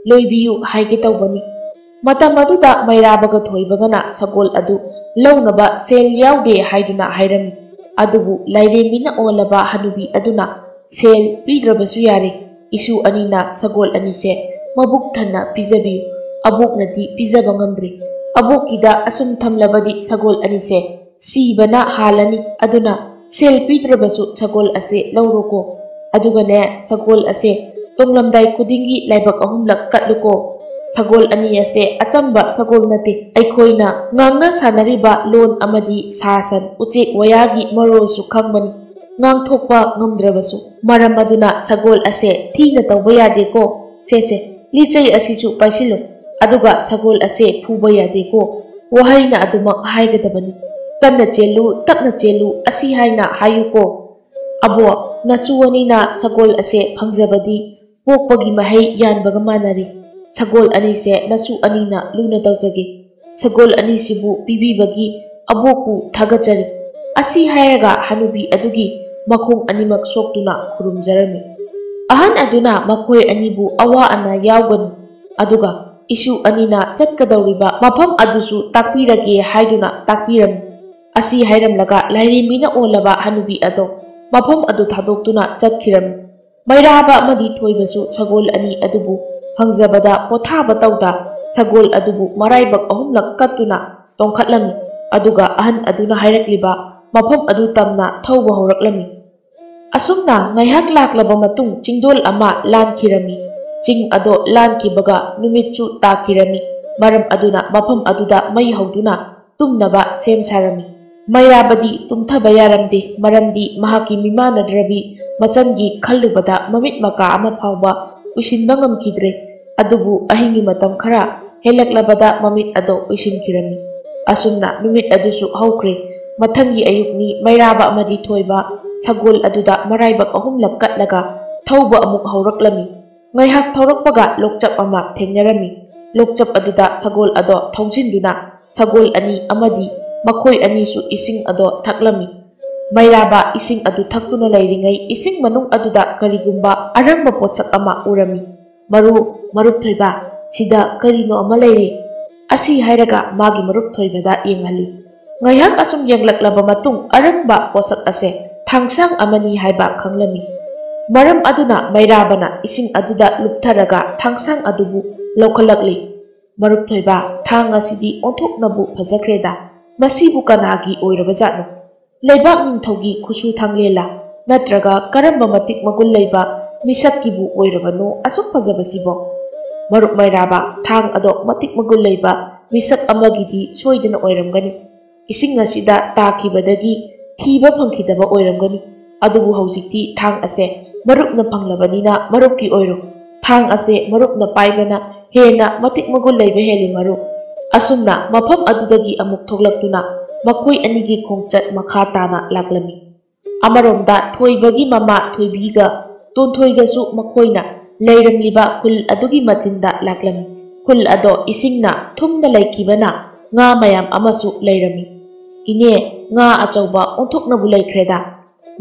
ꯂꯣꯏꯕꯤꯌꯨ ꯍꯥꯏꯒꯦ ꯇꯧꯕꯅꯤ꯫ ꯃꯇꯝ ꯑꯗꯨꯗ ꯃꯩꯔꯥꯕꯒ ꯊꯣꯏꯕꯒꯅ ꯁꯒꯣꯜ ꯑꯗꯨ ꯂꯧꯅꯕ ꯁꯦꯜ ꯌꯥꯎꯗꯦ ꯍꯥꯏꯗꯨꯅ ꯍꯥꯏꯔꯝꯃꯤ꯫ ꯑꯗꯨꯕꯨ ꯂꯥꯏꯔꯦꯝꯕꯤꯅ ꯑꯣꯜꯂꯕ ꯍꯅꯨꯕꯤ ꯑꯗꯨꯅ ꯁꯦꯜ ꯄꯤꯗ꯭ꯔꯕꯁꯨ ꯌꯥꯔꯦ, ꯏꯁꯨ ꯑꯅꯤꯅ ꯁꯒꯣꯜ ꯑꯅꯤꯁꯦ ꯃꯕꯨꯛ ꯊꯟꯅ ꯄꯤꯖꯕꯤꯌꯨ, ꯑꯕꯣꯛꯅꯗꯤ ꯄꯤꯖꯕ ꯉꯝꯗ꯭ꯔꯤ꯫ ꯑꯕꯣꯛꯀꯤꯗ ꯑꯁꯨꯝ ꯊꯝꯂꯕꯗꯤ ꯁꯒꯣꯜ ꯑꯅꯤꯁꯦ ꯁꯤꯕꯅ ꯍꯥꯜꯂꯅꯤ, ꯑꯗꯨꯅ ꯁꯦꯜ ꯄꯤꯗ꯭ꯔꯕꯁꯨ ꯁꯒꯣꯜ ꯑꯁꯦ ꯂꯧꯔꯣꯀꯣ, ꯑꯗꯨꯒꯅꯦ ꯁꯒꯣꯜ ꯑꯁꯦ ꯇꯣꯡꯂꯝꯗꯥꯏ ꯈꯨꯗꯤꯡꯒꯤ ꯂꯥꯏꯕꯛ 3ꯂꯛ ꯀꯠꯂꯨꯀꯣ꯫ ꯁꯒꯣꯜ ꯑꯅꯤ ꯑꯁꯦ ꯑꯆꯝꯕ ꯁꯒꯣꯜ ꯅꯠꯇꯦ, ꯑꯩꯈꯣꯏꯅ ꯉꯥꯡꯅ ꯁꯥꯟꯅꯔꯤꯕ ꯂꯣꯟ ꯑꯃꯗꯤ ꯁꯥ ꯁꯟ ꯎꯆꯦꯛ ꯋꯥꯌꯥꯒꯤ ꯃꯔꯣꯜꯁꯨ ꯈꯪꯕꯅꯤ, ꯉꯥꯡꯊꯣꯛꯄ ꯉꯝꯗ꯭ꯔꯕꯁꯨ꯫ ꯃꯔꯝ ꯑꯗꯨꯅ ꯁꯒꯣꯜ ꯑꯁꯦ ꯊꯤꯅ ꯇꯧꯕ ꯌꯥꯗꯦꯀꯣ, ꯁꯦ ꯂꯤꯆꯩ ꯑꯁꯤꯁꯨ ꯄꯥꯏꯁꯤꯜꯂꯨ, ꯑꯗꯨꯒ ꯁꯒꯣꯜ ꯑꯁꯦ ꯐꯨꯕ ꯌꯥꯗꯦꯀꯣ, ꯋꯥꯍꯩꯅ ꯑꯗꯨꯃꯛ ꯍꯥꯏꯒꯗꯕꯅꯤ, ꯀꯟꯅ ꯆꯦꯜꯂꯨ ꯇꯞꯅ ꯆꯦꯜꯂꯨ ꯑꯁꯤ ꯍꯥꯏꯅ ꯍꯥꯏꯌꯨꯀꯣ꯫ ꯑꯕꯣꯛ, ꯅꯆꯨ ꯑꯅꯤꯅ ꯁꯒꯣꯜ ꯑꯁꯦ ꯐꯪꯖꯕꯗꯤ ꯄꯣꯛꯄꯒꯤ ꯃꯍꯩ ꯌꯥꯟꯕꯒ ꯃꯥꯟꯅꯔꯤ꯫ ꯁꯒꯣꯜ ꯑꯅꯤꯁꯦ ꯅꯆꯨ ꯑꯅꯤꯅ ꯂꯨꯅ ꯇꯧꯖꯒꯦ, ꯁꯒꯣꯜ ꯑꯅꯤꯁꯤꯕꯨ ꯄꯤꯕꯤꯕꯒꯤ ꯑꯕꯣꯛꯄꯨ ꯊꯥꯒꯠꯆꯔꯤ꯫ ꯑꯁꯤ ꯍꯥꯏꯔꯒ ꯍꯅꯨꯕꯤ ꯑꯗꯨꯒꯤ ꯃꯈꯣꯡ ꯑꯅꯤꯃꯛ ꯁꯣꯛꯇꯨꯅ ꯈꯨꯔꯨꯝꯖꯔꯝꯃꯤ꯫ ꯑꯍꯟ ꯑꯗꯨꯅ ꯃꯈꯣꯏ ꯑꯅꯤꯕꯨ ꯑꯋꯥ ꯑꯅꯥ ꯌꯥꯎꯒꯅꯨ, ꯑꯗꯨꯒ ꯏꯁꯨ ꯑꯅꯤꯅ ꯆꯠꯀꯗꯧꯔꯤꯕ ꯃꯐꯝ ꯑꯗꯨꯁꯨ ꯇꯥꯛꯄꯤꯔꯒꯦ ꯍꯥꯏꯗꯨꯅ ꯇꯥꯛꯄꯤꯔꯝꯃꯤ꯫ ꯑꯁꯤ ꯍꯥꯏꯔꯝꯂꯒ ꯂꯥꯏꯔꯦꯝꯕꯤꯅ ꯑꯣꯜꯂꯕ ꯍꯅꯨꯕꯤ ꯑꯗꯣ ꯃꯐꯝ ꯑꯗꯨ ꯊꯥꯗꯣꯛꯇꯨꯅ ꯆꯠꯈꯤꯔꯝꯃꯤ꯫ ꯃꯩꯔꯥꯕ ꯑꯃꯗꯤ ꯊꯣꯏꯕꯁꯨ ꯁꯒꯣꯜ ꯑꯅꯤ ꯑꯗꯨꯕు ꯐꯪꯖꯕꯗ ꯄꯣꯊꯥꯕ ꯇꯧꯗ ꯁꯒꯣꯜ ꯑꯗꯨꯕꯨ ꯃꯔꯥꯏꯕꯛ 3ꯂꯛ ꯀꯠꯇꯨꯅ ꯇꯣꯡꯈꯠꯂꯝꯃꯤ꯫ ꯑꯗꯨꯒ ꯑꯍꯟ ꯑꯗꯨꯅ ꯍꯥꯏꯔꯛꯂꯤꯕ ꯃꯐꯝ ꯑꯗꯨ ꯇꯝꯅ ꯊꯧꯕ ꯍꯧꯔꯛꯂꯝꯃꯤ꯫ ꯑꯁꯨꯝꯅ ꯉꯥꯏꯍꯥꯛ ꯂꯥꯛꯂꯕ ꯃꯇꯨꯡ ꯆꯤꯡꯗꯣꯜ ꯑꯃ ꯂꯥꯟꯈꯤꯔꯝꯃꯤ꯫ ꯆꯤꯡ ꯑꯗꯣ ꯂꯥꯟꯈꯤꯕꯒ ꯅꯨꯃꯤꯠꯁꯨ ꯇꯥꯈꯤꯔꯝꯃꯤ꯫ ꯃꯔꯝ ꯑꯗꯨꯅ ꯃꯐꯝ ꯑꯗꯨꯗ ꯃꯩ ꯍꯧꯗꯨꯅ ꯇꯨꯝꯅꯕ ꯁꯦꯝ ꯁꯥꯔꯝꯃꯤ꯫ ꯃꯩꯔꯥꯕꯗꯤ ꯇꯨꯝꯊꯕ ꯌꯥꯔꯝꯗꯦ, ꯃꯔꯝꯗꯤ ꯃꯍꯥꯛꯀꯤ ꯃꯤꯃꯥꯟꯅꯗ꯭ꯔꯕꯤ ꯃꯆꯟꯒꯤ ꯈꯜꯂꯨꯕꯗ ꯃꯃꯤꯠ ꯃꯀꯥ ꯑꯃ ꯐꯥꯎꯕ ꯎꯏꯁꯤꯟꯕ ꯉꯝꯈꯤꯗ꯭ꯔꯦ꯫ ꯑꯗꯨꯕꯨ ꯑꯍꯤꯡꯒꯤ ꯃꯇꯝ ꯈꯔ ꯍꯦꯜꯂꯛꯂꯕꯗ ꯃꯃꯤꯠ ꯑꯗꯣ ꯎꯏꯁꯤꯟꯈꯤꯔꯝꯃꯤ꯫ ꯑꯁꯨꯝꯅ ꯅꯨꯃꯤꯠ ꯑꯗꯨꯁꯨ ꯍꯧꯈ꯭ꯔꯦ꯫ ꯃꯊꯪꯒꯤ ꯑꯌꯨꯛꯅꯤ ꯃꯩꯔꯥꯕ ꯑꯃꯗꯤ ꯊꯣꯏꯕ ꯁꯒꯣꯜ ꯑꯗꯨꯗ ꯃꯔꯥꯏꯕꯛ 3ꯂꯛ ꯀꯠꯂꯒ ꯊꯧꯕ ꯑꯃꯨꯛ ꯍꯧꯔꯛꯂꯝꯃꯤ꯫ ꯉꯥꯏꯍꯥꯛ ꯊꯧꯔꯛꯄꯒ ꯂꯣꯛꯆꯞ ꯑꯃ ꯊꯦꯡꯅꯔꯝꯃꯤ꯫ ꯂꯣꯛꯆꯞ ꯑꯗꯨꯗ ꯁꯒꯣꯜ ꯑꯗꯣ ꯊꯧꯖꯤꯟꯗꯨꯅ ꯁꯒꯣꯜ ꯑꯅꯤ ꯑꯃꯗꯤ ꯃꯈꯣꯏ ꯑꯅꯤꯁꯨ ꯏꯁꯤꯡ ꯑꯗꯣ ꯊꯛꯂꯝꯃꯤ꯫ ꯃꯩꯔꯥꯕ ꯏꯁꯤꯡ ꯑꯗꯨ ꯊꯛꯇꯨꯅ ꯂꯩꯔꯤꯉꯩ ꯏꯁꯤꯡ ꯃꯅꯨꯡ ꯑꯗꯨꯗ ꯀꯔꯤꯒꯨꯝꯕ ꯑꯔꯪꯕ ꯄꯣꯠꯁꯛ ꯑꯃ ꯎꯔꯝꯃꯤ꯫ ꯃꯔꯨꯞ ꯊꯣꯏꯕ, ꯁꯤꯗ ꯀꯔꯤꯅꯣ ꯑꯃ ꯂꯩꯔꯤ꯫ ꯑꯁꯤ ꯍꯥꯏꯔꯒ ꯃꯥꯒꯤ ꯃꯔꯨꯞ ꯊꯣꯏꯕꯗ ꯌꯦꯡꯍꯜꯂꯤ꯫ ꯉꯥꯏꯍꯥꯛ ꯑꯁꯨꯝ ꯌꯦꯡꯂꯛꯂꯕ ꯃꯇꯨꯡ ꯑꯔꯪꯕ ꯄꯣꯠꯁꯛ ꯑꯁꯦ ꯊꯥꯡꯁꯥꯡ ꯑꯃꯅꯤ ꯍꯥꯏꯕ ꯈꯪꯂꯝꯃꯤ꯫ ꯃꯔꯝ ꯑꯗꯨꯅ ꯃꯩꯔꯥꯕꯅ ꯏꯁꯤꯡ ꯑꯗꯨꯗ ꯂꯨꯞꯊꯔꯒ ꯊꯥꯡꯁꯥꯡ ꯑꯗꯨꯕꯨ ꯂꯧꯈꯠꯂꯛꯂꯤ꯫ ꯃꯔꯨꯞ ꯊꯣꯏꯕ, ꯊꯥꯡ ꯑꯁꯤꯗꯤ ꯑꯣꯟꯊꯣꯛꯅꯕꯨ ꯐꯖꯈ꯭ꯔꯦꯗ, ꯃꯁꯤꯕꯨ ꯀꯅꯥꯒꯤ ꯑꯣꯏꯔꯕꯖꯥꯠꯅꯣ? ꯂꯩꯕꯥꯛ ꯅꯤꯡꯊꯧꯒꯤ ꯈꯨꯠꯁꯨ ꯊꯥꯡꯂꯦꯟꯂꯥ, ꯅꯠꯇ꯭ꯔꯒ ꯀꯔꯝꯕ ꯃꯇꯤꯛ ꯃꯒꯨꯟ ꯂꯩꯕ ꯃꯤꯁꯛꯀꯤꯕꯨ ꯑꯣꯏꯔꯕꯅꯣ ꯑꯁꯨꯛ ꯐꯖꯕꯁꯤꯕꯣ? Marup Mairaba thang ado matik magul leiba misak amagidi soidana oiramgani. Ising asida takibadagi thiba phangkhidaba oiramgani. Adubu haujikti thang ase marupna phanglabanina marupki oiro. Thang ase marupna paibana hena matik magul leiba heli marup. Asumna mafam adudagi amuk thoklaktuna makoi anigi khongchat makha tana laklami. Amaromda thoibagi mama thoibiga tonthoigasu makoina leiramliba khul adugi machinda laklami. Khul ado isingna thumna laikibana nga mayam amasu leirami. Ine nga achauba onthoknabu leikreda.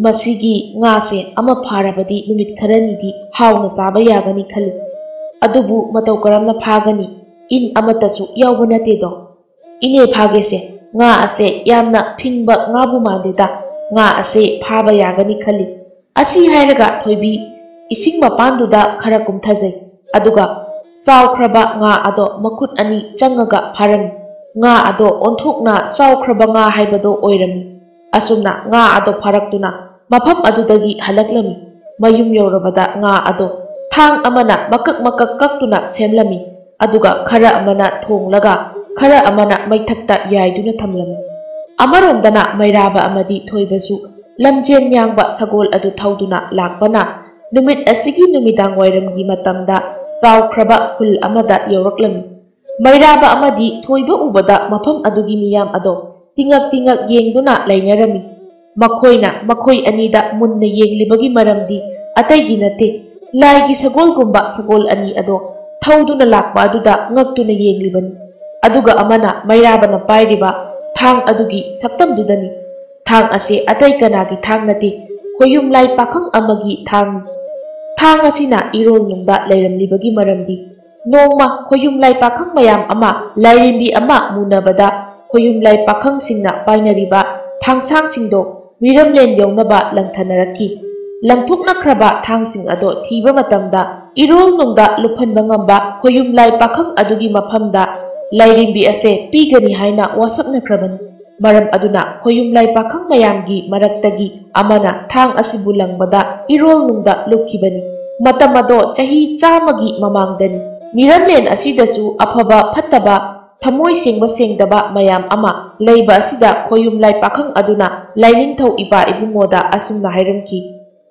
Masigi nga se ama pharabadi numit kharanidi hauna saba yagani khali. Adubu matau karamna phagani in amatasu yawba natedo. Ine phagese nga ase yamna phingba ngabu mandeda nga ase phaba yagani khali. Asi hairaga thoibi ising mapanduda khara kumthajai. Aduga chawkhraba nga ado makut ani changaga pharami. Nga ado onthokna chawkhraba nga haibado oirami. Asumna nga ado pharaktuna mafam adudagi halaklami. Mayum yorabada nga ado thang amana makak kaktuna semlami. Aduga khara amana thonglaga khara amana maithakta yaiduna thamlami. Amaromdana Mairaba amadi thoibasu lamjen yangba sagol adu thauduna lakbana numit asigi numidang wairamgi matamda chawkhraba khul amada yoraklami. Mairaba amadi thoiba ubada mafam adugi miyam ado tingak yengduna lainarami. Makoi anida munna yenglibagi maramdi ataigi nate laigi sagol gumba sagol ani ado thauduna lakba aduda ngaktuna yenglibani. Aduga amana Mairabana pairiba thang adugi saktamdudani. Thang ase atai kanagi thang nate khoyum lai pakhang amagi thang. Thang asina irol nungda leiramlibagi maramdi nongma khoyum lai pakhang mayam ama lairimbi ama munabada khoyum lai pakhang singna painariba thangsang singdo wiramlen yongnaba langthanaraki. Langthoknakraba thangsing ado thiba matamda irol nungda luphanba ngamba khoyum lai pakhang adugi maphamda lairimbi ase pigani haina wasaknakrabani. Maram aduna khoyum lai pakhang mayamgi maraktagi amana thang asibu langbada irol nungda lukhibani. Matamado chahi chamagi mamangdani. Miramlen asidasu afaba phattaba thamoi sengba sengdaba mayam ama leiba asida khoyum lai pakhang aduna lainingthau iba ibungoda asumna hairamki.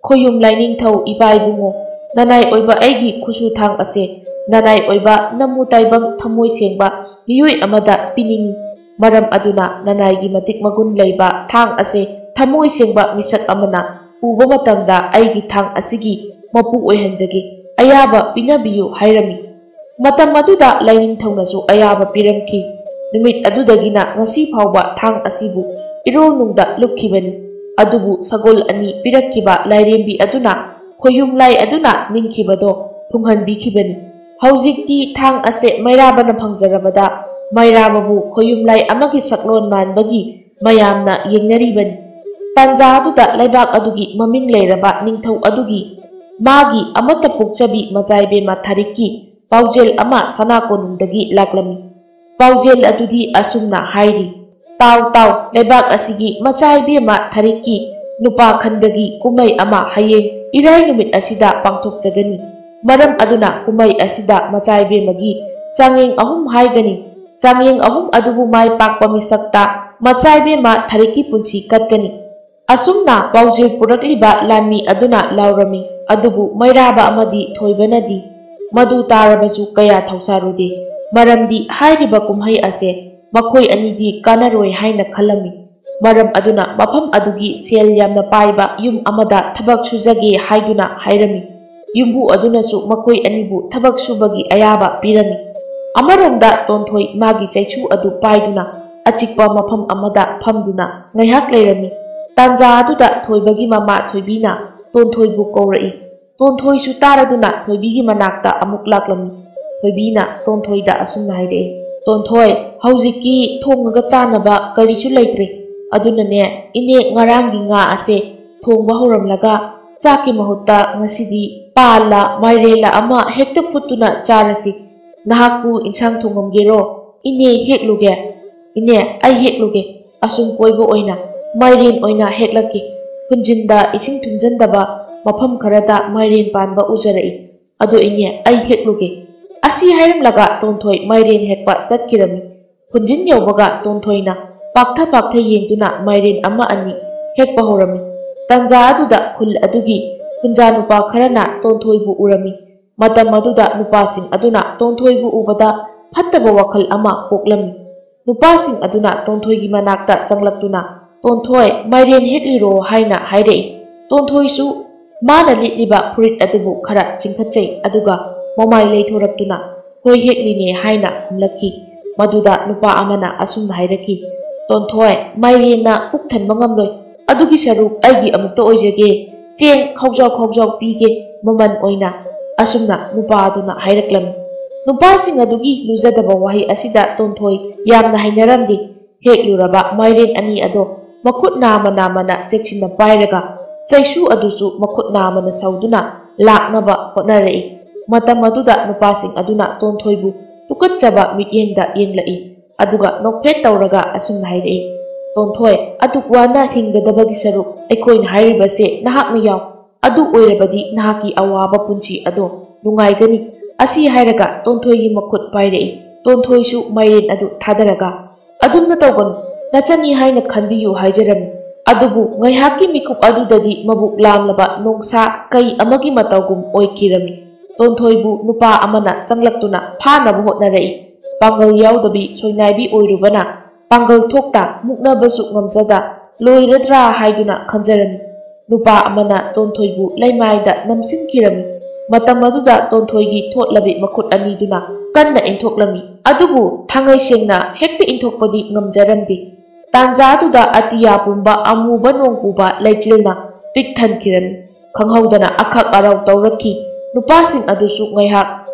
Khoyum lainingthau iba ibungo nanai oiba aigi khusu thang ase nanai oiba namu taibang thamoi sengba miyoi amada piningi. Maram aduna nanaigi matik magun leiba thang ase thamoi sengba misak amana uba matamda aigi thang asigi mapu oihanjage ayaba pinabiyu hairami. Matam aduda lainingthaunasu ayaba piramki. Numit adudagina ngasi phawba thang asibu irol nungda lukhibani. Adubu sagol ani pirakkiba lairembi aduna khoyum lai aduna ningkhibado thunghanbikhibani. Haujikti thang ase Mairabana phangjarabada Mairababu khoyum lai amagi saklon manbagi mayamna yengnaribani. Tanja aduda laibak adugi maming leiraba ningthau adugi magi amata pukchabi majaibe mathariki paujel ama sanakonungdagi laklami. Paujel adudi asumna hairi. Tau laibak asigi majaibe mathariki nupa khandagi kumai ama hayeng irai numit asida pangthokjagani. Maram aduna kumai asida majaibe magi changeng ahum haigani. Changeng ahum adubu mai pakpa misakta majaibe mathariki punsi katkani. Asumna paujel purakliba lanmi aduna laurami. Adubu Mairaba amadi thoibanadi madu tarabasu kaya thausarude. Maramdi hairiba kumhai ase makoi anidi kanaroi haina khalami. Maram aduna mafam adugi sel yamna paiba yum amada thabak sujage haiduna hairami. Yumbu adunasu makoi anibu thabak subagi ayaba pirami. Amaromda tonthoi magi chaichu adu paiduna achikpa mafam amada phamduna ngaihak leirami. Tanja aduda thoibagi mama thoibina tonthoibu kourai. Tonthoisu taraduna thoibigi manakta amuk laklami. Thoibina tonthoida asumna haire. Tonthoi haujiki thongaga chanaba karisu leitre. Adunane ine ngarangi nga ase thongba horamlaga chaki mahutta ngasidi pala mairela ama hekta phutuna charasi. Nahakku insang thongamgero ine hekluge. Ine ai hekluge asum koibo oina mairin oina heklaki. Punjinda ising thunjandaba mafam kharada mairin panba ujarai. Ado ine ai hekluge. ꯑꯁꯤ ꯍꯥꯏꯔꯝꯂꯒ ꯇꯣꯟꯊꯣꯏ ꯃꯥꯏꯔꯦꯟ ꯍꯦꯛꯄ ꯆꯠꯈꯤꯔꯝꯃꯤ꯫ ꯈꯨꯟꯖꯤꯟ ꯌꯧꯕꯒ ꯇꯣꯟꯊꯣꯏꯅ ꯄꯥꯛꯊ ꯄꯥꯛꯊ ꯌꯦꯡꯗꯨꯅ ꯃꯥꯏꯔꯦꯟ ꯑꯃ ꯑꯅꯤ ꯍꯦꯛꯄ ꯍꯧꯔꯝꯃꯤ꯫ ꯇꯟꯖꯥ ꯑꯗꯨꯗ ꯈꯨꯜ ꯑꯗꯨꯒꯤ ꯈꯨꯟꯖꯥ ꯅꯨꯄꯥ ꯈꯔꯅ ꯇꯣꯟꯊꯣꯏꯕꯨ ꯎꯔꯝꯃꯤ꯫ ꯃꯇꯝ ꯑꯗꯨꯗ ꯅꯨꯄꯥꯁꯤꯡ ꯑꯗꯨꯅ ꯇꯣꯟꯊꯣꯏꯕꯨ ꯎꯕꯗ ꯐꯠꯇꯕ ꯋꯥꯈꯜ ꯑꯃ ꯄꯣꯛꯂꯝꯃꯤ꯫ ꯅꯨꯄꯥꯁꯤꯡ ꯑꯗꯨꯅ ꯇꯣꯟꯊꯣꯏꯒꯤ ꯃꯅꯥꯛꯇ ꯆꯪꯂꯛꯇꯨꯅ "ꯇꯣꯟꯊꯣꯏ, ꯃꯥꯏꯔꯦꯟ ꯍꯦꯛꯂꯤꯔꯣ?" ꯍꯥꯏꯅ ꯍꯥꯏꯔꯛꯏ꯫ ꯇꯣꯟꯊꯣꯏꯁꯨ ꯃꯥꯅ ꯂꯤꯠꯂꯤꯕ ꯐꯨꯔꯤꯠ ꯑꯗꯨꯕꯨ ꯈꯔ ꯆꯤꯡꯈꯠꯆꯩ, ꯑꯗꯨꯒ ꯃꯃꯥꯏ ꯂꯩꯊꯣꯔꯛꯇꯨꯅ "ꯍꯣꯏ ꯍꯦꯛꯂꯤꯅꯦ" ꯍꯥꯏꯅ ꯈꯨꯝꯂꯛꯈꯤ꯫ ꯃꯗꯨꯗ ꯅꯨꯄꯥ ꯑꯃꯅ ꯑꯁꯨꯝꯅ ꯍꯥꯏꯔꯛꯈꯤ, "ꯇꯣꯟꯊꯣꯏ, ꯃꯥꯏꯔꯦꯟꯅ ꯄꯨꯛ ꯊꯟꯕ ꯉꯝꯂꯣꯏ, ꯑꯗꯨꯒꯤ ꯁꯔꯨꯛ ꯑꯩꯒꯤ ꯑꯃꯨꯛꯇ ꯑꯣꯏꯖꯒꯦ, ꯆꯦꯡ ꯈꯥꯎꯖꯥꯎ ꯈꯥꯎꯖꯥꯎ ꯄꯤꯒꯦ ꯃꯃꯜ ꯑꯣꯏꯅ" ꯑꯁꯨꯝꯅ ꯅꯨꯄꯥ ꯑꯗꯨꯅ ꯍꯥꯏꯔꯛꯂꯝꯃꯤ꯫ ꯅꯨꯄꯥꯁꯤꯡ ꯑꯗꯨꯒꯤ ꯂꯨꯖꯗꯕ ꯋꯥꯍꯩ ꯑꯁꯤꯗ ꯇꯣꯟꯊꯣꯏ ꯌꯥꯝꯅ ꯍꯩꯅꯔꯝꯗꯦ꯫ ꯍꯦꯛꯂꯨꯔꯕ ꯃꯥꯏꯔꯦꯟ ꯑꯅꯤ ꯑꯗꯣ ꯃꯈꯨꯠ ꯅꯥꯝꯃ ꯅꯥꯝꯃꯅ ꯆꯦꯛꯁꯤꯟꯅ ꯄꯥꯏꯔꯒ ꯆꯩꯁꯨ ꯑꯗꯨꯁꯨ ꯃꯈꯨꯠ ꯅꯥꯝꯃꯅ ꯁꯧꯗꯨꯅ ꯂꯥꯛꯅꯕ ꯍꯣꯠꯅꯔꯛꯏ꯫ ꯃꯇꯝ ꯑꯗꯨꯗ ꯅꯨꯄꯥꯁꯤꯡ ꯑꯗꯨꯅ ꯇꯣꯟꯊꯣꯏꯕꯨ ꯇꯨꯀꯠꯆꯕ ꯃꯤꯠꯌꯦꯡꯗ ꯌꯦꯡꯂꯛꯏ, ꯑꯗꯨꯒ ꯅꯣꯛꯐꯦꯠ ꯇꯧꯔꯒ ꯑꯁꯨꯝꯅ ꯍꯥꯏꯔꯛꯏ, "ꯇꯣꯟꯊꯣꯏ, ꯑꯗꯨꯛ ꯋꯥꯅ ꯍꯤꯡꯒꯗꯕꯒꯤ ꯁꯔꯨꯛ ꯑꯩꯈꯣꯏꯅ ꯍꯥꯏꯔꯤꯕꯁꯦ ꯅꯍꯥꯛꯅ ꯌꯥꯎ, ꯑꯗꯨ ꯑꯣꯏꯔꯕꯗꯤ ꯅꯍꯥꯛꯀꯤ ꯑꯋꯥꯕ ꯄꯨꯟꯁꯤ ꯑꯗꯣ ꯅꯨꯡꯉꯥꯏꯒꯅꯤ." ꯑꯁꯤ ꯍꯥꯏꯔꯒ ꯇꯣꯟꯊꯣꯏꯒꯤ ꯃꯈꯨꯠ ꯄꯥꯏꯔꯛꯏ꯫ ꯇꯣꯟꯊꯣꯏꯁꯨ ꯃꯥꯏꯔꯦꯟ ꯑꯗꯨ ꯊꯥꯗꯔꯒ, "ꯑꯗꯨꯝꯅ ꯇꯧꯒꯅꯨ, ꯅꯆꯟꯅꯤ ꯍꯥꯏꯅ ꯈꯟꯕꯤꯌꯨ ꯍꯥꯏꯖꯔꯝꯃꯤ, ꯑꯗꯨꯕꯨ ꯉꯥꯏꯍꯥꯛꯀꯤ ꯃꯤꯀꯨꯞ ꯑꯗꯨꯗꯗꯤ ꯃꯕꯨꯛ ꯂꯥꯝꯂꯕ ꯅꯣꯡꯁꯥ ꯀꯩ ꯑꯃꯒꯤ ꯃꯇꯧꯒꯨꯝ ꯑꯣꯏꯈꯤꯔꯝꯃꯤ." ꯇꯣꯟꯊꯣꯏꯕꯨ ꯅꯨꯄꯥ ꯑꯃꯅ ꯆꯪꯂꯛꯇꯨꯅ ꯐꯥꯅꯕ ꯍꯣꯠꯅꯔꯛꯏ꯫ ꯄꯥꯡꯒꯜ ꯌꯥꯎꯗꯕꯤ ꯁꯣꯏꯅꯥꯏꯕꯤ ꯑꯣꯏꯔꯨꯕꯅ ꯄꯥꯡꯒꯜ ꯊꯣꯛꯇ ꯃꯨꯛꯅꯕꯁꯨ ꯉꯝꯖꯗ ꯂꯣꯏꯔꯗ꯭ꯔꯥ ꯍꯥꯏꯗꯨꯅ ꯈꯟꯖꯔꯝꯃꯤ꯫ ꯅꯨꯄꯥ ꯑꯃꯅ ꯇꯣꯟꯊꯣꯏꯕꯨ ꯂꯩꯃꯥꯏꯗ ꯅꯝꯁꯤꯟꯈꯤꯔꯝꯃꯤ꯫ ꯃꯇꯝ ꯑꯗꯨꯗ ꯇꯣꯟꯊꯣꯏꯒꯤ ꯊꯣꯠꯂꯕꯤ ꯃꯈꯨꯠ ꯑꯅꯤꯗꯨꯅ ꯀꯟꯅ ꯏꯟꯊꯣꯛꯂꯝꯃꯤ, ꯑꯗꯨꯕꯨ ꯊꯥꯡꯉꯩ ꯁꯦꯡꯅ ꯍꯦꯛꯇ ꯏꯟꯊꯣꯛꯄꯗꯤ ꯉꯝꯖꯔꯝꯗꯦ꯫ ꯇꯥꯟꯖꯥ ꯑꯗꯨꯗ ꯑꯇꯤꯌꯥ ꯄꯨꯝꯕ ꯑꯃꯨꯕ ꯅꯣꯡ ꯄꯨꯕ ꯂꯩꯆꯤꯜꯅ ꯄꯤꯛ ꯊꯟꯈꯤꯔꯝꯃꯤ꯫ ꯈꯪꯍꯧꯗꯅ ꯑꯈꯛ ꯑꯔꯥꯎ ꯇꯧꯔꯛꯈꯤ꯫ ꯅꯨꯄꯥꯁꯤꯡ ꯑꯗꯨꯁꯨ ꯉꯥꯏꯍꯥꯛ